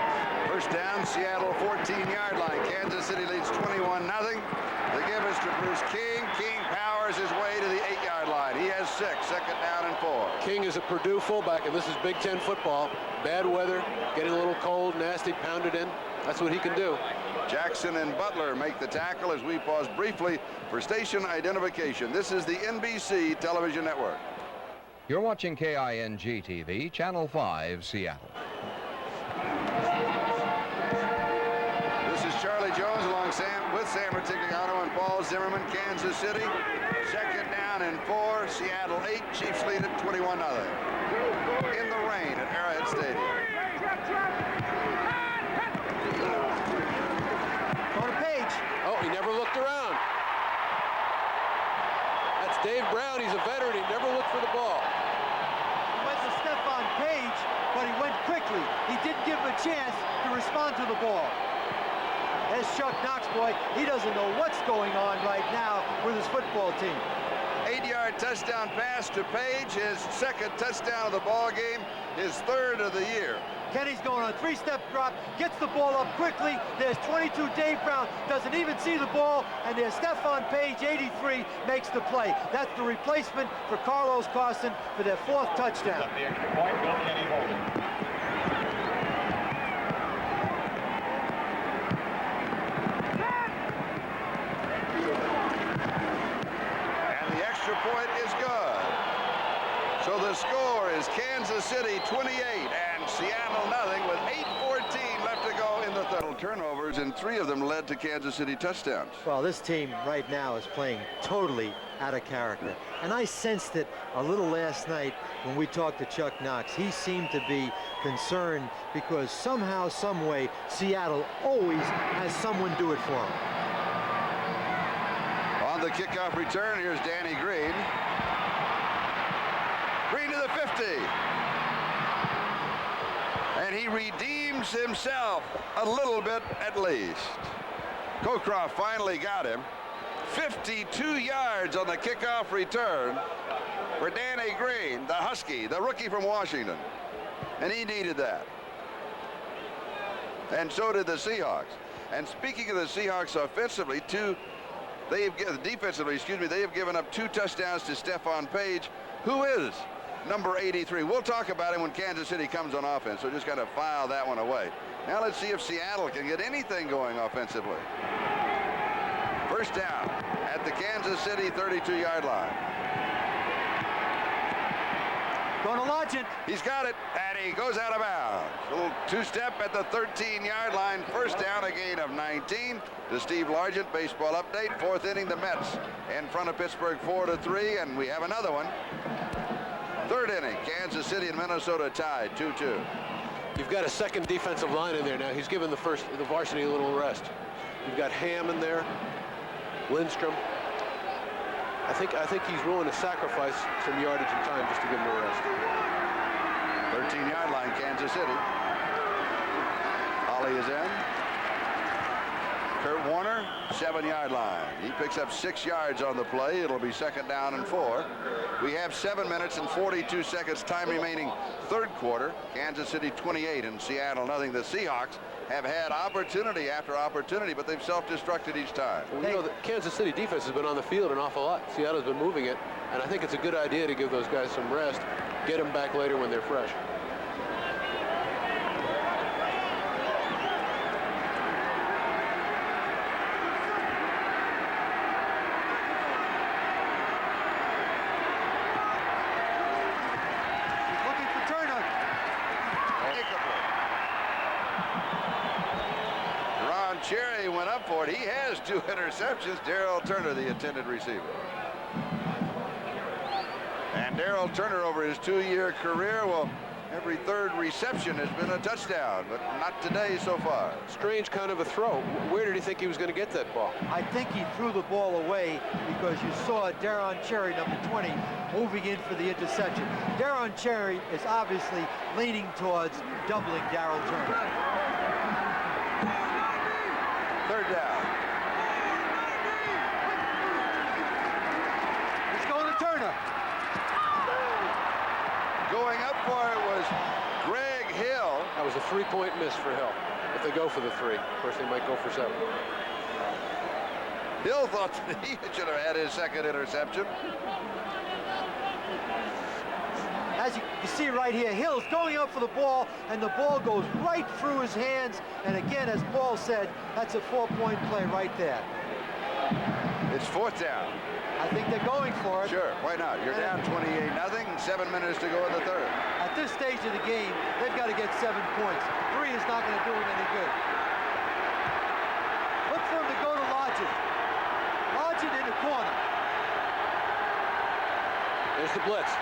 First down, Seattle 14-yard line. Kansas City leads 21-0. The give is to Bruce King. King powers his way to the 8-yard line. He has 6, second down and 4. King is a Purdue fullback, and this is Big Ten football. Bad weather, getting a little cold, nasty, pounded in. That's what he can do. Jackson and Butler make the tackle as we pause briefly for station identification. This is the NBC television network. You're watching KING TV, Channel 5, Seattle. This is Charlie Jones along with Sam Ratigliano and Paul Zimmerman, Kansas City. Second down and 4, Seattle 8, Chiefs lead at 21-0. In the rain at Arrowhead Stadium. Stephone Paige. Oh, he never looked around. That's Dave Brown. He's a veteran. He never looked for the ball. He went to Stephone Paige, but he went quickly. He didn't give him a chance to respond to the ball. There's Chuck Knox, boy. He doesn't know what's going on right now with his football team. 8-yard touchdown pass to Paige, his second touchdown of the ball game, his third of the year. Kenny's going on a 3-step drop, gets the ball up quickly. There's 22, Dave Brown, doesn't even see the ball, and there's Stephone Paige, 83, makes the play. That's the replacement for Carlos Carson for their 4th touchdown. The extra point, Bill Kenney holding. Point is good. So the score is Kansas City 28 and Seattle nothing with 8:14 left to go in the third. Turnovers, and 3 of them led to Kansas City touchdowns. Well, this team right now is playing totally out of character. And I sensed it a little last night when we talked to Chuck Knox. He seemed to be concerned because somehow, some way, Seattle always has someone do it for him. On the kickoff return, here's Danny Green. Green to the 50. And he redeems himself a little bit at least. Cocroft finally got him. 52 yards on the kickoff return for Danny Green, the Husky, the rookie from Washington. And he needed that. And so did the Seahawks. And speaking of the Seahawks offensively, defensively, they have given up 2 touchdowns to Stephone Paige, who is number 83. We'll talk about him when Kansas City comes on offense, so just got to file that one away. Now let's see if Seattle can get anything going offensively. First down at the Kansas City 32-yard line. Going to Largent. He's got it, and he goes out of bounds. A little 2-step at the 13-yard line. First down, a gain of 19. To Steve Largent, baseball update. 4th inning, the Mets in front of Pittsburgh 4-3, and we have another one. 3rd inning, Kansas City and Minnesota tied 2-2. You've got a second defensive line in there now. He's given the varsity a little rest. You've got Ham in there, Lindstrom. I think he's willing to sacrifice some yardage and time just to give him a rest. 13-yard line, Kansas City. Ollie is in. Kurt Warner, 7-yard line. He picks up 6 yards on the play. It'll be 2nd down and 4. We have 7 minutes and 42 seconds time remaining third quarter. Kansas City 28 and Seattle nothing. The Seahawks have had opportunity after opportunity, but they've self-destructed each time. Well, you know, the Kansas City defense has been on the field an awful lot. Seattle's been moving it, and I think it's a good idea to give those guys some rest, get them back later when they're fresh. Cherry went up for it. He has 2 interceptions. Darrell Turner, the intended receiver. And Darrell Turner, over his 2-year career, well, every 3rd reception has been a touchdown, but not today so far. Strange kind of a throw. Where did he think he was going to get that ball? I think he threw the ball away because you saw Darron Cherry, number 20, moving in for the interception. Darron Cherry is obviously leaning towards doubling Darrell Turner. 3rd down. He's going to Turner. Going up for it was Greg Hill. That was a 3-point miss for Hill. If they go for the 3, of course they might go for 7. Hill thought that he should have had his 2nd interception. As you see right here, Hill's going up for the ball, and the ball goes right through his hands. And again, as Paul said, that's a 4-point play right there. It's 4th down. I think they're going for it. Sure, why not? You're down 28-0, 7 minutes to go in the 3rd. At this stage of the game, they've got to get 7 points. 3 is not going to do them any good. Look for him to go to Largent. Largent in the corner. There's the blitz.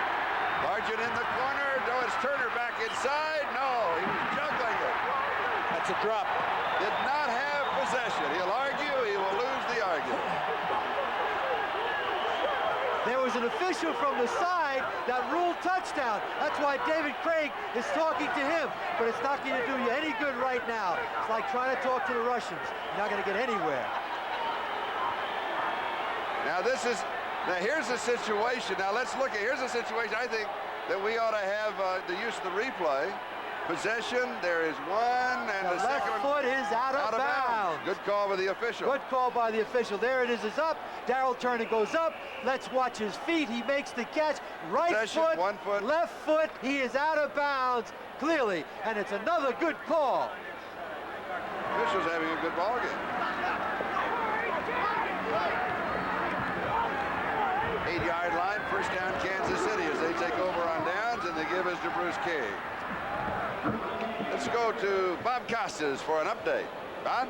Largent in the corner. No, it's Turner back inside. No, he was juggling it. That's a drop. Did not have possession. He'll argue. He will lose the argument. There was an official from the side that ruled touchdown. That's why David Krieg is talking to him. But it's not going to do you any good right now. It's like trying to talk to the Russians. You're not going to get anywhere. Now here's a situation. Now let's look at, here's a situation I think that we ought to have the use of the replay. Possession, there is one, and the left foot is out of bounds. Good call by the official. Good call by the official. There it is up. Darryl Turner goes up. Let's watch his feet. He makes the catch. Right Possession, foot, 1 foot. left foot. He is out of bounds, clearly, and it's another good call. Official's having a good ball game. 8-yard line, 1st down Kansas City as they take over on downs, and they give us to Bruce King. Let's go to Bob Costas for an update. Bob?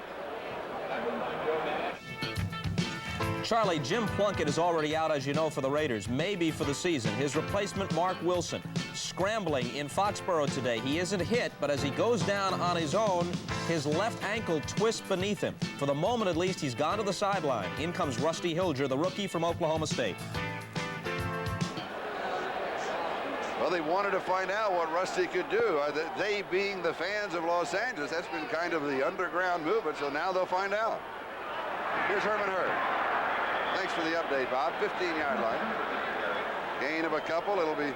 Charlie, Jim Plunkett is already out, as you know, for the Raiders, maybe for the season. His replacement, Mark Wilson, scrambling in Foxborough today. He isn't hit, but as he goes down on his own, his left ankle twists beneath him. For the moment, at least, he's gone to the sideline. In comes Rusty Hilger, the rookie from Oklahoma State. Well, they wanted to find out what Rusty could do. They being the fans of Los Angeles, that's been kind of the underground movement, so now they'll find out. Here's Herman Hurd. Thanks for the update, Bob. 15-yard line. Gain of a couple. It'll be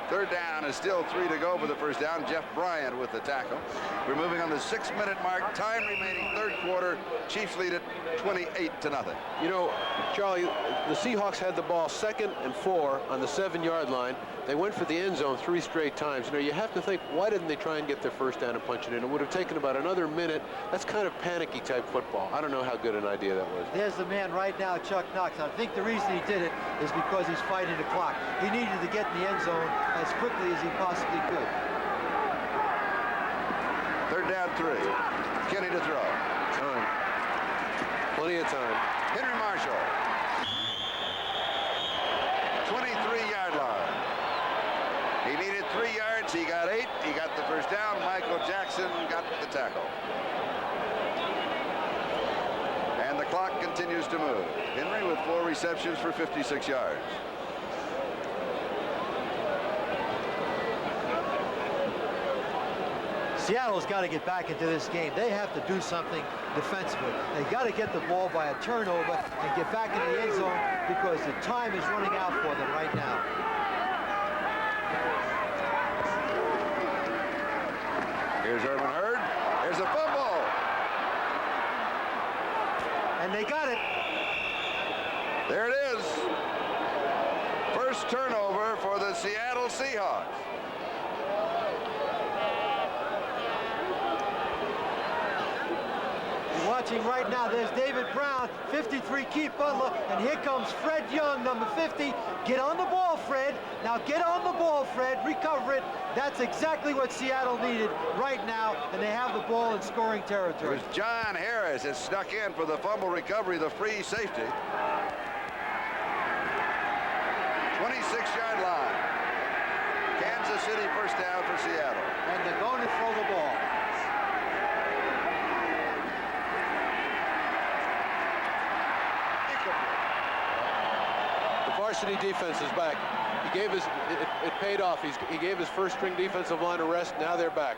3rd down and still 3 to go for the 1st down. Jeff Bryant with the tackle. We're moving on the 6-minute mark. Time remaining, 3rd quarter. Chiefs lead it 28-0. You know, Charlie, the Seahawks had the ball 2nd and 4 on the 7-yard line. They went for the end zone 3 straight times. You know, you have to think, why didn't they try and get their 1st down and punch it in? It would have taken about another minute. That's kind of panicky type football. I don't know how good an idea that was. There's the man right now, Chuck Knox. I think the reason he did it is because he's fighting the clock. He needed to get in the end zone as quickly as he possibly could. 3rd down, 3. Kenney to throw. Time. Plenty of time. Henry Marshall. 23-yard line. He needed 3 yards. He got 8. He got the 1st down. Michael Jackson got the tackle. And the clock continues to move. Henry with 4 receptions for 56 yards. Seattle's got to get back into this game. They have to do something defensively. They got to get the ball by a turnover and get back in the end zone because the time is running out for them right now. Here's Herman Hurd. There's a fumble. And they got it. There it is. 1st turnover for the Seattle Seahawks. Watching right now, there's David Brown, 53, Keith Butler, and here comes Fred Young, number 50. Get on the ball, Fred. Now get on the ball, Fred. Recover it. That's exactly what Seattle needed right now, and they have the ball in scoring territory. It was John Harris that snuck in for the fumble recovery, the free safety. 26-yard line. Kansas City 1st down for Seattle. And they're going to throw the ball. Varsity defense is back. He gave his, it paid off. He gave his 1st string defensive line a rest. Now they're back.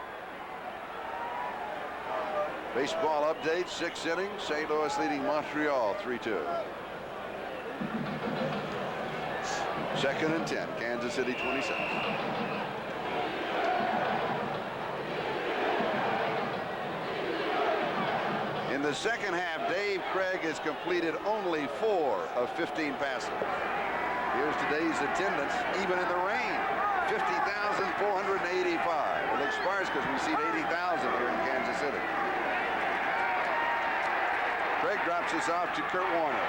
Baseball update, 6th inning. St. Louis leading Montreal 3-2. 2nd and 10. Kansas City 27. In the 2nd half, Dave Krieg has completed only 4 of 15 passes. Here's today's attendance, even in the rain, 50,485. It looks sparse because we seat 80,000 here in Kansas City. Krieg drops this off to Kurt Warner.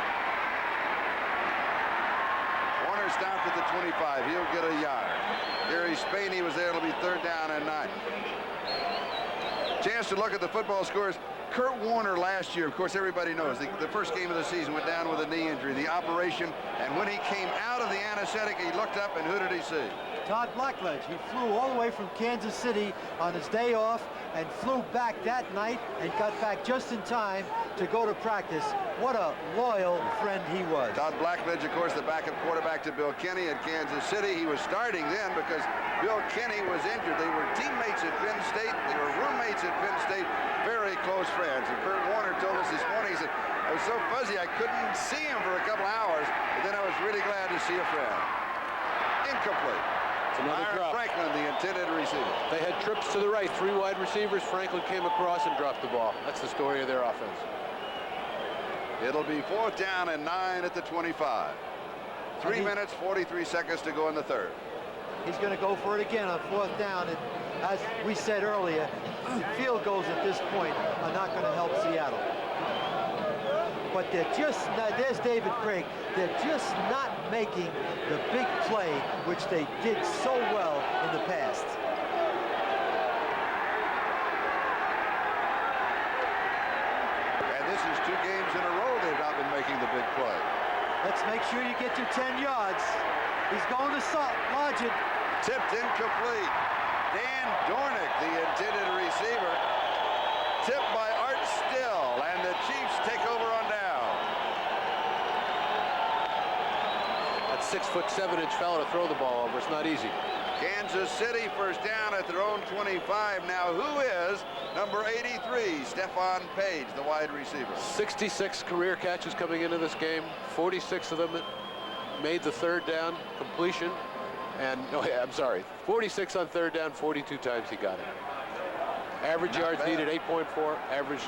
stopped at the 25. He'll get a yard. Gary Spaney was there. It'll be 3rd down and 9. Chance to look at the football scores. Kurt Warner last year, of course, everybody knows, the first game of the season went down with a knee injury, the operation, and when he came out of the anesthetic, he looked up, and who did he see? Todd Blackledge. He flew all the way from Kansas City on his day off and flew back that night and got back just in time to go to practice. What a loyal friend he was. Todd Blackledge, of course, the backup quarterback to Bill Kenney at Kansas City. He was starting then because Bill Kenney was injured. They were teammates at Penn State. They were roommates at Penn State. Very close friends. And Kurt Warner told us this morning, he said, I was so fuzzy I couldn't see him for a couple hours, but then I was really glad to see a friend. Incomplete. It's another drop. Franklin, the intended receiver. They had trips to the right, 3 wide receivers. Franklin came across and dropped the ball. That's the story of their offense. It'll be 4th down and 9 at the 25. 3 minutes, 43 seconds to go in the 3rd. He's going to go for it again on 4th down. And as we said earlier, field goals at this point are not going to help Seattle. But they're just not, there's David Krieg, they're just not making the big play which they did so well in the past. And this is 2 games in a row they've not been making the big play. Let's make sure you get your 10 yards. He's going to Largent. Tipped incomplete. Dan Dornick, the intended receiver. Tipped by Art Still, and the Chiefs take over on down. That 6'7" fella to throw the ball over. It's not easy. Kansas City 1st down at their own 25. Now, who is number 83? Stephone Paige, the wide receiver. 66 career catches coming into this game. 46 of them made the 3rd down completion. And, oh yeah, I'm sorry, 46 on 3rd down, 42 times he got it. Average yards needed 8.4, average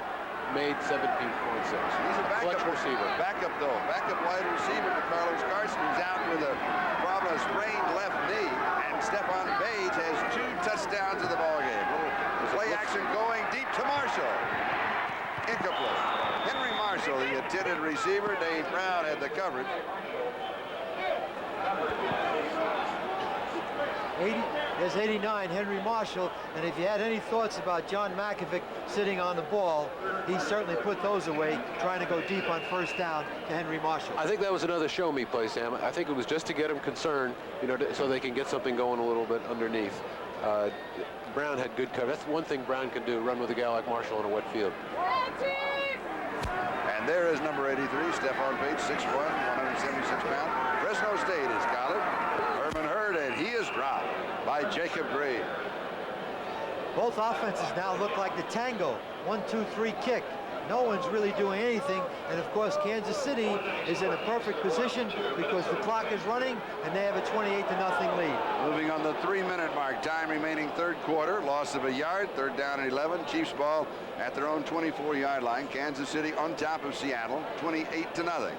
made 17.6. He's a backup receiver. Backup, though. Backup wide receiver to Carlos Carson, who's out with a problem, a sprained left knee. And Stephone Paige has 2 touchdowns in the ballgame. Little play action going deep to Marshall. Incomplete. Henry Marshall, the intended receiver. Dave Brown had the coverage. There's 89, Henry Marshall, and if you had any thoughts about John Makovic sitting on the ball, he certainly put those away, trying to go deep on 1st down to Henry Marshall. I think that was another show me play, Sam. I think it was just to get him concerned, you know, so they can get something going a little bit underneath. Brown had good cover. That's one thing Brown can do, run with a guy like Marshall on a wet field. And there is number 83, Stephone Paige, 6'1", 176 pounds. Fresno State has got it. Herman Hurd, and he is dropped by Jacob Green. Both offenses now look like the tango. 1-2-3 kick. No one's really doing anything. And of course, Kansas City is in a perfect position because the clock is running and they have a 28-0 lead. Moving on the 3-minute mark. Time remaining 3rd quarter. Loss of a yard. 3rd down and 11. Chiefs ball at their own 24-yard line. Kansas City on top of Seattle, 28-0.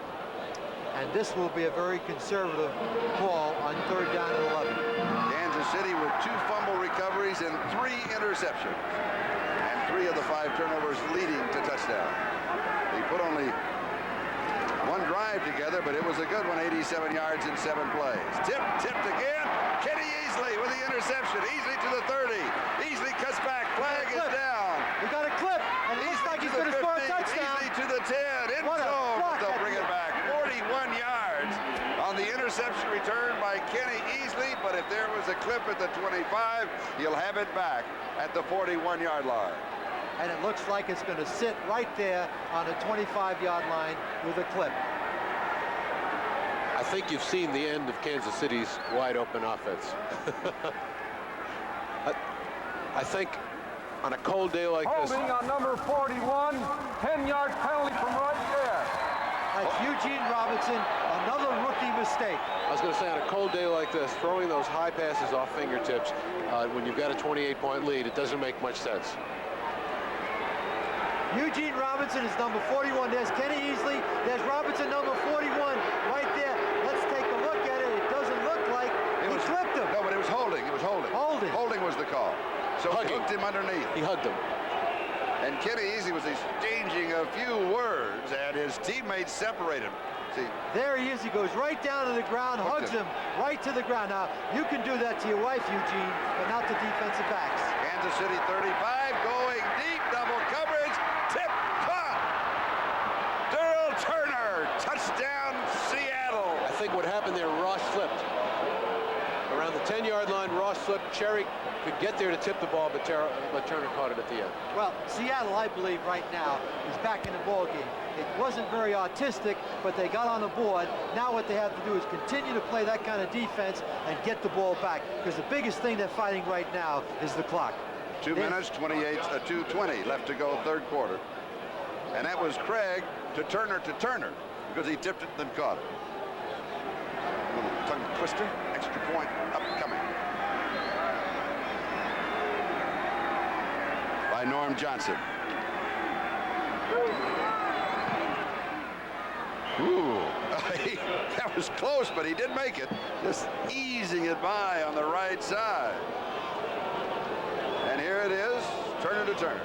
And this will be a very conservative call on 3rd down and 11. Kansas City with 2 fumble recoveries and 3 interceptions. And 3 of the 5 turnovers leading to touchdown. They put only 1 drive together, but it was a good one, 87 yards in 7 plays. Tipped again. Kenny Easley with the interception. Easley to the 30. Easley cuts back. Flag is down. We got a clip, and it looks like he's going to score a touchdown. Easley to the 10. In zone, but they'll bring it back. 41 yards on the interception return by Kenny Easley, but if there was a clip at the 25, he'll have it back at the 41-yard line. And it looks like it's going to sit right there on the 25-yard line with a clip. I think you've seen the end of Kansas City's wide-open offense. I think on a cold day like this... Holding on number 41, 10-yard penalty from right there. That's Eugene Robinson, another rookie mistake. I was going to say, on a cold day like this, throwing those high passes off fingertips when you've got a 28-point lead, it doesn't make much sense. Eugene Robinson is number 41. There's Kenny Easley. There's Robinson, number 41, right there. Let's take a look at it. It doesn't look like he clipped him. No, but it was holding. It was holding. Holding was the call. So he hooked him underneath. He hugged him. And Kenny Easley was exchanging a few words, and his teammates separated him. penalty. There he is. He goes right down to the ground, hugs him right to the ground. Now, you can do that to your wife, Eugene, but not to defensive backs. Kansas City 35, going deep, double coverage, tip, caught. Daryl Turner, touchdown, Seattle. I think what happened there, Ross slipped. Around the 10-yard line, Ross slipped. Cherry could get there to tip the ball, but Turner caught it at the end. Well, Seattle, I believe, right now is back in the ball game. It wasn't very artistic, but they got on the board. Now what they have to do is continue to play that kind of defense and get the ball back, because the biggest thing they're fighting right now is the clock. 2 minutes, 2:20 left to go, third quarter. And that was Krieg to Turner, because he tipped it and then caught it. Little tongue twister, extra point upcoming. By Norm Johnson. Ooh, that was close, but he did make it. Just easing it by on the right side. And here it is, Turner to Turner.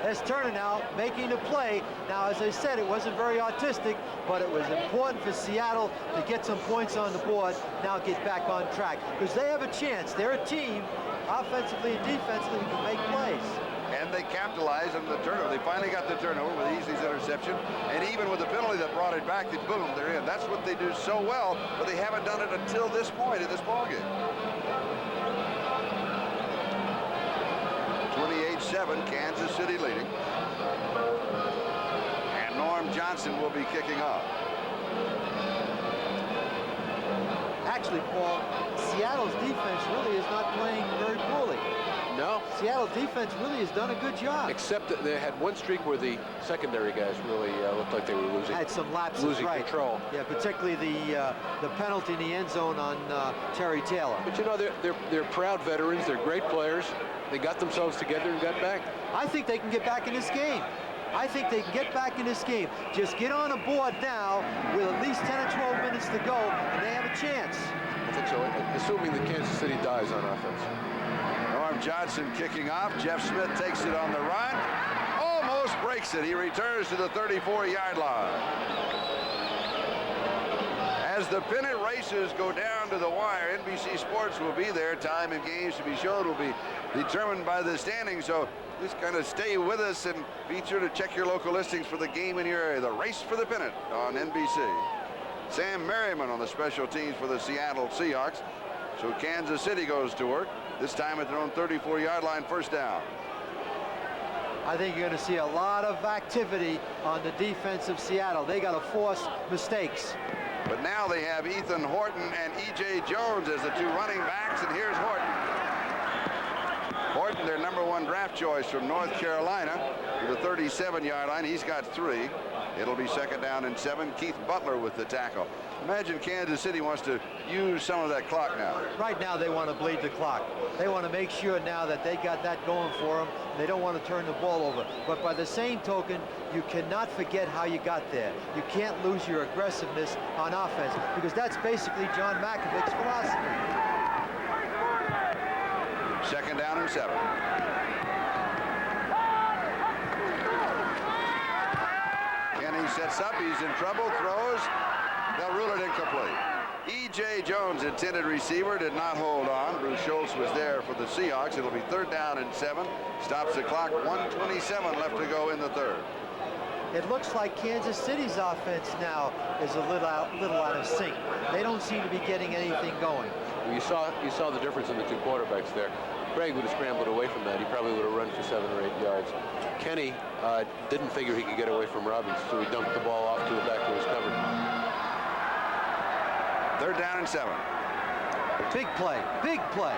There's Turner now making the play. Now, as I said, it wasn't very artistic, but it was important for Seattle to get some points on the board, now get back on track, because they have a chance. They're a team, offensively and defensively, who can make plays. And they capitalized on the turnover. They finally got the turnover with Easley's interception. And even with the penalty that brought it back, boom, they're in. That's what they do so well, but they haven't done it until this point in this ballgame. 28-7, Kansas City leading. And Norm Johnson will be kicking off. Actually, Paul, Seattle's defense really is not playing very poorly. No. Seattle defense really has done a good job. Except that they had one streak where the secondary guys really looked like they were losing. Had some lapses, losing right. control. Yeah, particularly the penalty in the end zone on Terry Taylor. But you know, they're proud veterans. They're great players. They got themselves together and got back. I think they can get back in this game. I think they can get back in this game. Just get on the board now with at least 10 or 12 minutes to go, and they have a chance. I think so, assuming that Kansas City dies on offense. Norm Johnson kicking off. Jeff Smith takes it on the run. Almost breaks it. He returns to the 34-yard line. As the pennant races go down to the wire, NBC Sports will be there. Time and games to be shown will be determined by the standings. So just kind of stay with us and be sure to check your local listings for the game in your area. The race for the pennant on NBC. Sam Merriman on the special teams for the Seattle Seahawks. So Kansas City goes to work, this time at their own 34-yard line, first down. I think you're going to see a lot of activity on the defense of Seattle. They got to force mistakes. But now they have Ethan Horton and E.J. Jones as the two running backs, and here's Horton. Horton, their #1 draft choice from North Carolina, to the 37-yard line. He's got 3. It'll be second down and 7. Keith Butler with the tackle. Imagine Kansas City wants to use some of that clock now. Right now they want to bleed the clock. They want to make sure now that they got that going for them. They don't want to turn the ball over. But by the same token, you cannot forget how you got there. You can't lose your aggressiveness on offense, because that's basically John Makovich's philosophy. Second down and 7. Kenny sets up. He's in trouble. Throws. They'll rule it incomplete. E.J. Jones, intended receiver, did not hold on. Bruce Schultz was there for the Seahawks. It'll be third down and 7. Stops the clock. 1:27 left to go in the third. It looks like Kansas City's offense now is a little out of sync. They don't seem to be getting anything going. Well, you saw the difference in the two quarterbacks there. Craig would have scrambled away from that. He probably would have run for 7 or 8 yards. Kenny didn't figure he could get away from Robbins, so he dumped the ball off to a back who was covered. Third down and 7. Big play, big play.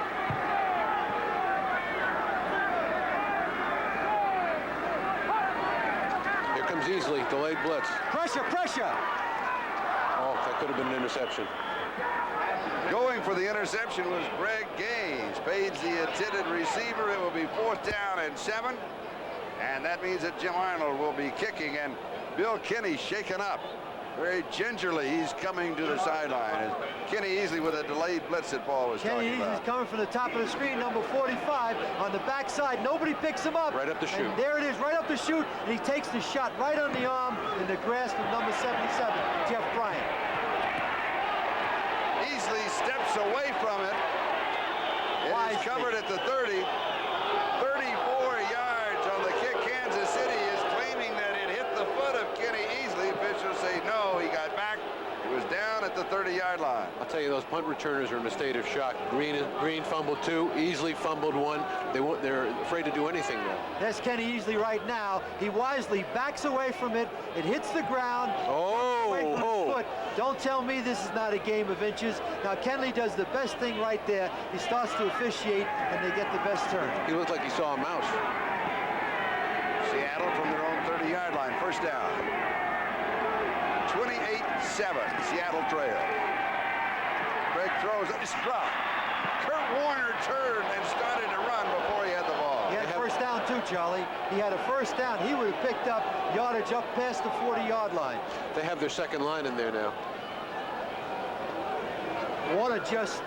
Here comes Easley, delayed blitz. Pressure, pressure. Oh, that could have been an interception. Going for the interception was Greg Gaines. Paige, the intended receiver. It will be fourth down and 7. And that means that Jim Arnold will be kicking, and Bill Kenney shaken up. Very gingerly, he's coming to the sideline. As Kenny Easley with a delayed blitz that Paul was talking about. Kenny Easley's coming from the top of the screen, number 45, on the backside. Nobody picks him up. Right up the chute. And there it is, right up the chute, and he takes the shot right on the arm in the grasp of number 77, Jeff Bryant. Easley steps away from it. It is covered at the 30. 34 yards on the kick. Kansas City is claiming that it hit the foot of Kenny Easley. Officials say no, he got back. It was down at the 30-yard line. I'll tell you, those punt returners are in a state of shock. Green fumbled 2, Easley fumbled 1. They're afraid to do anything now. That's Kenny Easley right now. He wisely backs away from it. It hits the ground. Foot. Don't tell me this is not a game of inches. Now Kenley does the best thing right there. He starts to officiate, and they get the best turn. He looked like he saw a mouse. Seattle from their own 30-yard line. First down. 28-7. Seattle trail. Krieg throws. It's dropped. Kurt Warner turned and started to run before he had the ball. He had a first down too, Charlie. He had a first down. He would have picked up yardage up past the 40-yard line. They have their second line in there now. Warner just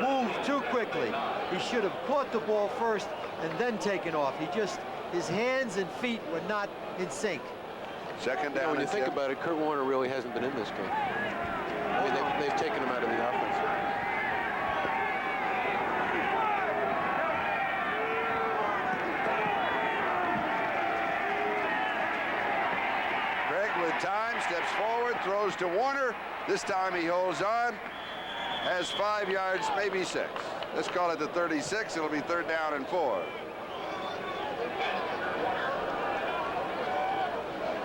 moved too quickly. He should have caught the ball first and then taken off. His hands and feet were not in sync. Second down. When you think about it, Kurt Warner really hasn't been in this game. I mean, they've taken him out of the offense. Krieg with time, steps forward, throws to Warner. This time he holds on, has 5 yards, maybe 6. Let's call it the 36. It'll be third down and 4.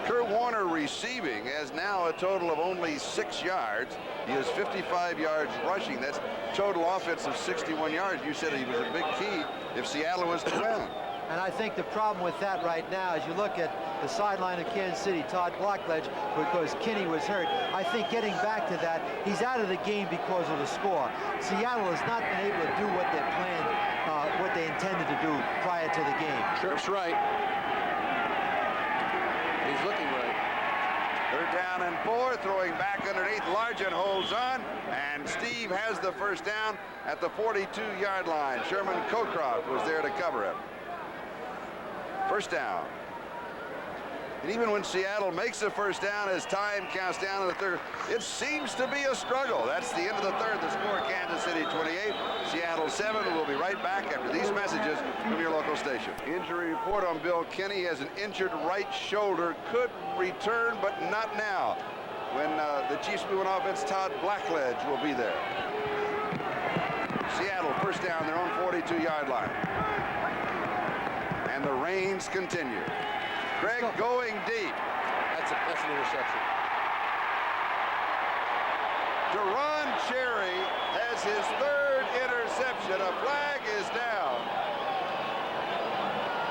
Kurt Warner receiving has now a total of only 6 yards. He has 55 yards rushing. That's total offense of 61 yards. You said he was a big key if Seattle was to win. And I think the problem with that right now, as you look at the sideline of Kansas City, Todd Blackledge, because Kinney was hurt, I think getting back to that, he's out of the game because of the score. Seattle has not been able to do what they planned, what they intended to do prior to the game. Tripp's right. He's looking right. Third down and 4, throwing back underneath. Largent holds on, and Steve has the first down at the 42-yard line. Sherman Cocroft was there to cover him. First down. And even when Seattle makes the first down, as time counts down to the third, it seems to be a struggle. That's the end of the third. The score, Kansas City 28, Seattle 7. We'll be right back after these messages from your local station. Injury report on Bill Kenney. Has an injured right shoulder. Could return, but not now. When the Chiefs move on offense, Todd Blackledge will be there. Seattle first down, their own 42-yard line. And the rains continue. Krieg going deep. That's an interception. Deron Cherry has his third interception. A flag is down.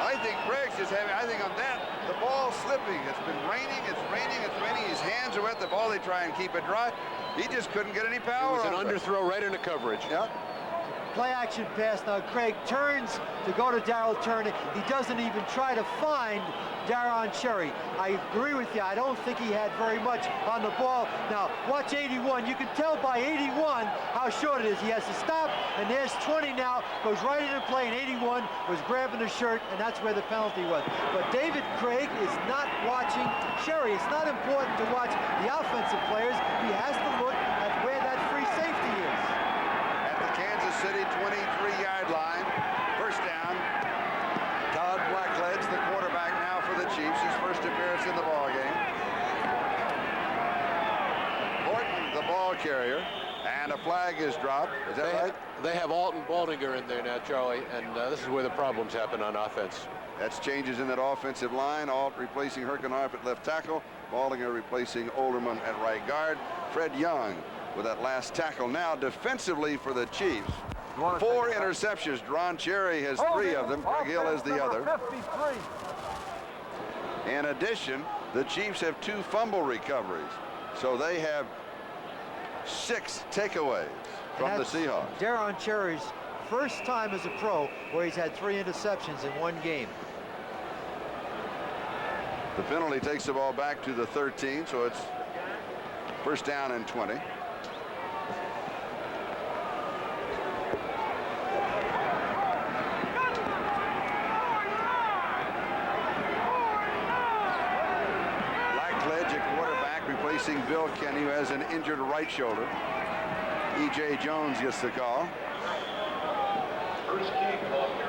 I think Krieg's just having, I think on that, the ball slipping. It's been raining, it's raining, it's raining. His hands are wet, the ball, they try and keep it dry. He just couldn't get any power on it. It was an underthrow right into coverage. Yep. Play action pass. Now Krieg turns to go to Darrell Turner. He doesn't even try to find Deron Cherry. I agree with you. I don't think he had very much on the ball. Now watch 81. You can tell by 81 how short it is. He has to stop, and there's 20 now. Goes right into play, and 81 was grabbing the shirt, and that's where the penalty was. But David Krieg is not watching Cherry. It's not important to watch the offensive players. He has to look at where that free safety is. Kansas City 23-yard line. First down. Todd Blackledge, the quarterback now for the Chiefs. His first appearance in the ball game. Horton, the ball carrier, and a flag is dropped. Is that right? They have Alton Baldinger in there now, Charlie, and this is where the problems happen on offense. That's changes in that offensive line. Alt replacing Herkenhoff at left tackle. Baldinger replacing Olderman at right guard. Fred Young with that last tackle. Now defensively for the Chiefs, 4 interceptions. Deron Cherry has 3 of them. Krieg Hill has the other. 53. In addition, the Chiefs have 2 fumble recoveries, so they have 6 takeaways from the Seahawks. Deron Cherry's first time as a pro where he's had 3 interceptions in one game. The penalty takes the ball back to the 13, so it's First down and 20. Blackledge at quarterback, replacing Bill Kenney, who has an injured right shoulder. E.J. Jones gets the call.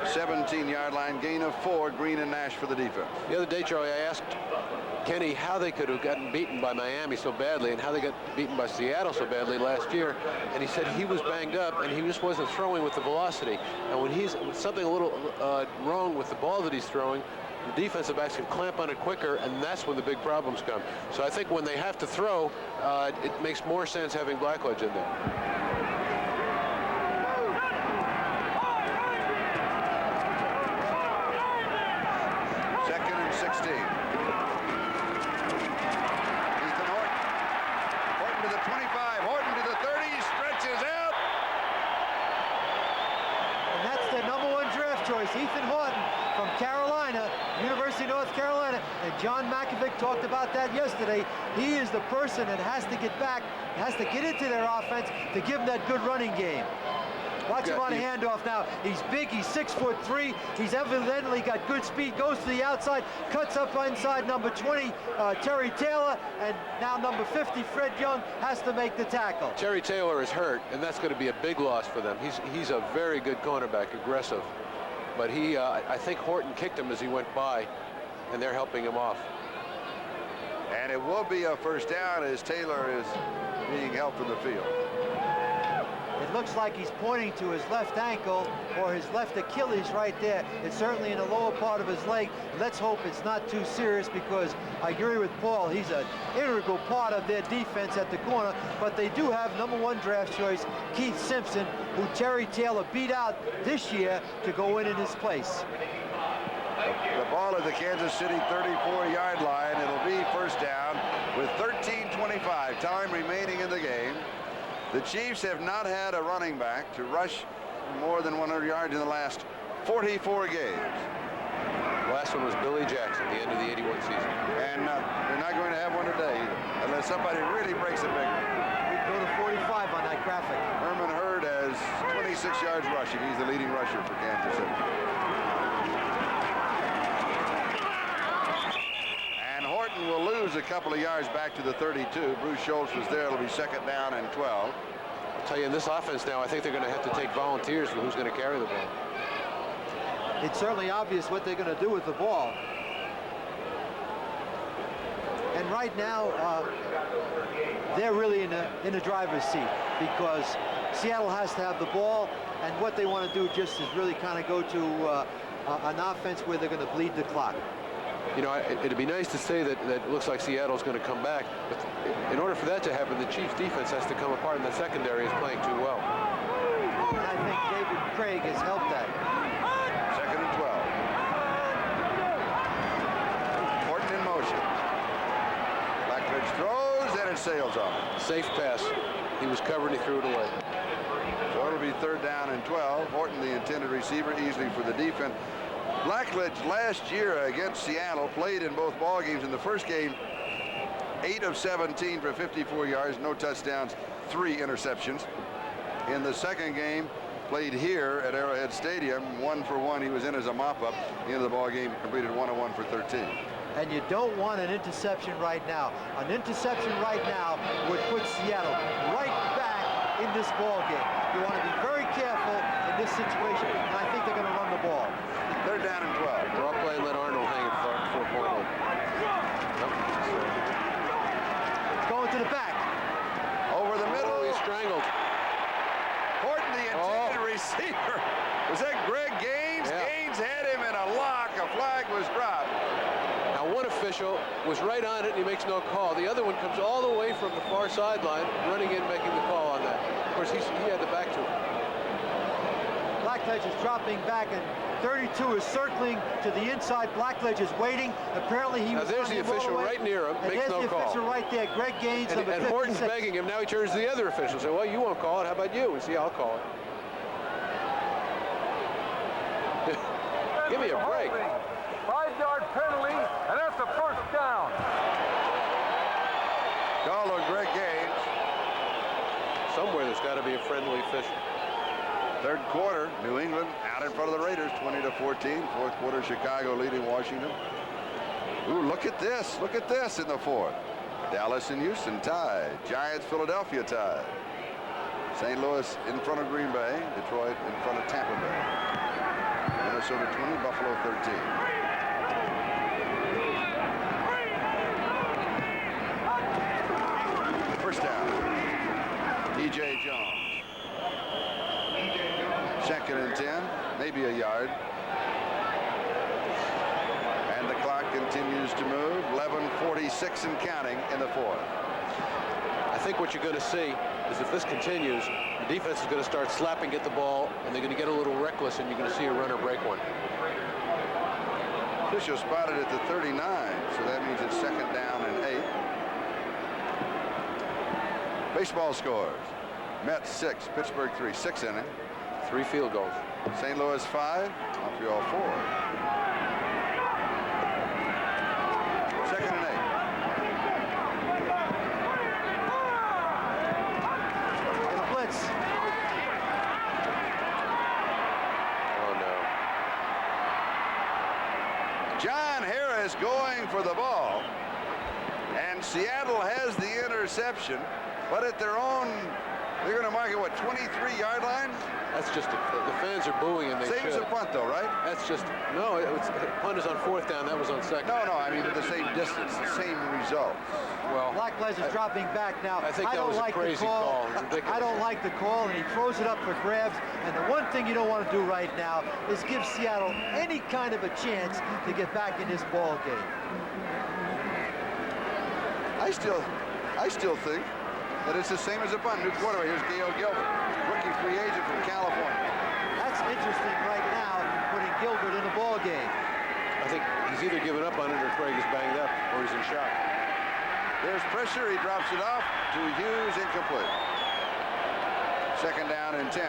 17-yard line, gain of 4. Green and Nash for the defense. The other day, Charlie, I asked Kenny how they could have gotten beaten by Miami so badly and how they got beaten by Seattle so badly last year, and he said he was banged up and he just wasn't throwing with the velocity. And when he's something a little wrong with the ball that he's throwing, the defensive backs can clamp on it quicker, and that's when the big problems come. So I think when they have to throw, it makes more sense having Blackledge in there. John Makovic talked about that yesterday. He is the person that has to get back, has to get into their offense to give them that good running game. Watch him on a handoff now. He's big, he's 6'3". He's evidently got good speed, goes to the outside, cuts up inside number 20, Terry Taylor, and now number 50, Fred Young, has to make the tackle. Terry Taylor is hurt, and that's going to be a big loss for them. He's a very good cornerback, aggressive. But I think Horton kicked him as he went by, and they're helping him off. And it will be a first down as Taylor is being helped from the field. It looks like he's pointing to his left ankle or his left Achilles right there. It's certainly in the lower part of his leg. Let's hope it's not too serious, because I agree with Paul. He's an integral part of their defense at the corner, but they do have #1 draft choice Keith Simpson, who Terry Taylor beat out this year to go in his place. The ball at the Kansas City 34-yard line. It'll be first down with 13:25 time remaining in the game. The Chiefs have not had a running back to rush more than 100 yards in the last 44 games. Last one was Billy Jackson, the end of the '81 season. And they're not going to have one today either, unless somebody really breaks a big one. We go to 45 on that graphic. Herman Hurd has 26 yards rushing. He's the leading rusher for Kansas City. Horton will lose a couple of yards back to the 32. Bruce Schultz was there. It'll be second down and 12. I'll tell you, in this offense now, I think they're going to have to take volunteers for who's going to carry the ball. It's certainly obvious what they're going to do with the ball. And right now, they're really in the driver's seat, because Seattle has to have the ball, and what they want to do just is really kind of go to an offense where they're going to bleed the clock. You know, it'd be nice to say that it looks like Seattle's going to come back, but in order for that to happen, the Chiefs' defense has to come apart, and the secondary is playing too well. And I think David Krieg has helped that. Second and 12. Horton in motion. Blackledge throws, and it sails off. Safe pass. He was covered, and he threw it away. So it'll be third down and 12. Horton, the intended receiver, easily for the defense. Blackledge last year against Seattle played in both ball games. In the first game, 8 of 17 for 54 yards, no touchdowns, 3 interceptions. In the second game, played here at Arrowhead Stadium, 1 for 1. He was in as a mop-up. The end of the ball game, completed 1 of 1 for 13. And you don't want an interception right now. An interception right now would put Seattle right back in this ball game. You want to be very careful in this situation, and I think they're going to run the ball. Third down and 12. Draw play and let Arnold hang at 4-point. Going to the back. Over the middle. Oh, he's strangled. Horton, the intended receiver. Was that Greg Gaines? Yeah. Gaines had him in a lock. A flag was dropped. Now, one official was right on it, and he makes no call. The other one comes all the way from the far sideline, running in, making the call on that. Of course, he had the back to it. Blackledge is dropping back, and 32 is circling to the inside. Blackledge is waiting. Apparently he was. Now there's the official right near him, makes no call. There's the official right there, Greg Gaines, number 56. And Horton's begging him. Now he turns to the other official and says, well, you won't call it. How about you? And see, I'll call it. Give me a break. 5-yard penalty, and that's the first down. Call on Greg Gaines. Somewhere there's got to be a friendly official. Third quarter, New England out in front of the Raiders, 20-14. Fourth quarter, Chicago leading Washington. Ooh, look at this. Look at this in the fourth. Dallas and Houston tied. Giants, Philadelphia tied. St. Louis in front of Green Bay. Detroit in front of Tampa Bay. Minnesota 20, Buffalo 13. First down. E.J. Jones. Second and 10, maybe a yard. And the clock continues to move. 11:46 and counting in the fourth. I think what you're going to see is if this continues, the defense is going to start slapping at the ball, and they're going to get a little reckless, and you're going to see a runner break one. Official spotted at the 39, so that means it's second down and 8. Baseball scores. Mets 6, Pittsburgh 3, 6 inning. 3 field goals. St. Louis 5, Montreal 4. Second and 8. And a blitz. Oh, no. John Harris going for the ball. And Seattle has the interception, but at their own, they're going to mark it, what, 23-yard line? That's just, the fans are booing, and they Same as should. a punt, though, right? That's just, no, punt is on fourth down. That was on second. No, I mean, at the same distance, the same result. Well, Black Lesnar's dropping back now. I think that don't was a like crazy the call. Ridiculous. I don't like the call, and he throws it up for grabs. And the one thing you don't want to do right now is give Seattle any kind of a chance to get back in this ball game. I still think that it's the same as a punt. New quarterback. Here's Gail Gilbert, rookie free agent from California. That's interesting right now, putting Gilbert in the ball game. I think he's either given up on it or Krieg is banged up or he's in shock. There's pressure. He drops it off to Hughes, incomplete. Second down and 10.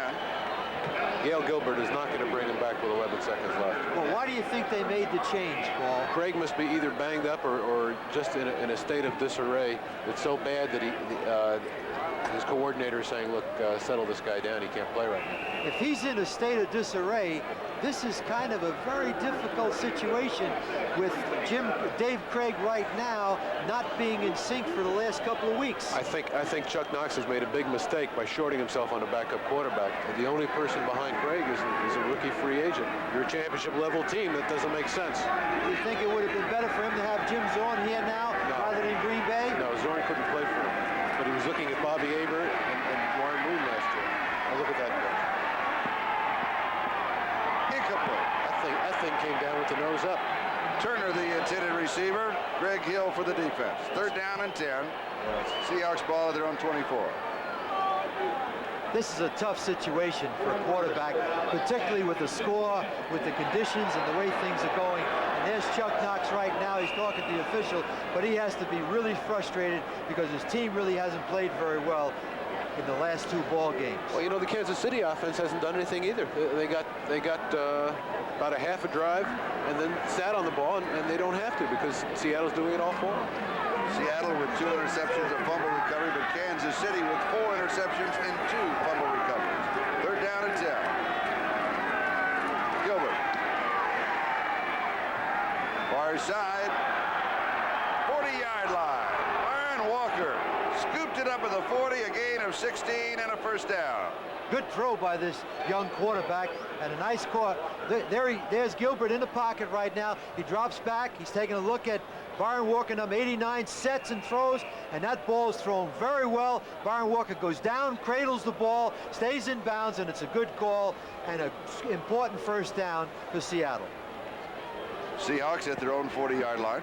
Gail Gilbert is not going to bring him back with 11 seconds left. Well, why do you think they made the change, Paul? Krieg must be either banged up or just in a state of disarray. It's so bad that his coordinator is saying, look, settle this guy down. He can't play right now. If he's in a state of disarray, this is kind of a very difficult situation with Dave Krieg right now not being in sync for the last couple of weeks. I think Chuck Knox has made a big mistake by shorting himself on a backup quarterback. The only person behind Krieg is a rookie free agent. You're a championship level team. That doesn't make sense. You think it would have been better for him to have Jim Zorn here now rather than Green Bay? No, Zorn couldn't play for him. But he was looking at Bobby Aber and Warren Moon last year. Now look at that play. Incomplete. That thing came down with the nose up. Turner, the intended receiver. Greg Hill for the defense. Third down and 10. Seahawks ball at their own 24. This is a tough situation for a quarterback, particularly with the score, with the conditions and the way things are going. And there's Chuck Knox right now. He's talking to the official, but he has to be really frustrated because his team really hasn't played very well in the last 2 ball games. Well, you know, the Kansas City offense hasn't done anything either. They got about a half a drive and then sat on the ball, and they don't have to because Seattle's doing it all for them. Seattle with 2 interceptions, a fumble recovery, but Kansas City with 4 interceptions and 2 fumble recoveries. Third down and 10. Gilbert. Far side. 40-yard line. Byron Walker scooped it up at the 40, a gain of 16 and a first down. Good throw by this young quarterback and a nice caught. There's Gilbert in the pocket right now. He drops back. He's taking a look at Byron Walker, number 89, sets and throws, and that ball is thrown very well. Byron Walker goes down, cradles the ball, stays in bounds, and it's a good call and an important first down for Seattle. Seahawks at their own 40-yard line.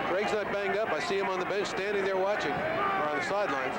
Craig's not banged up. I see him on the bench standing there watching, or on the sidelines.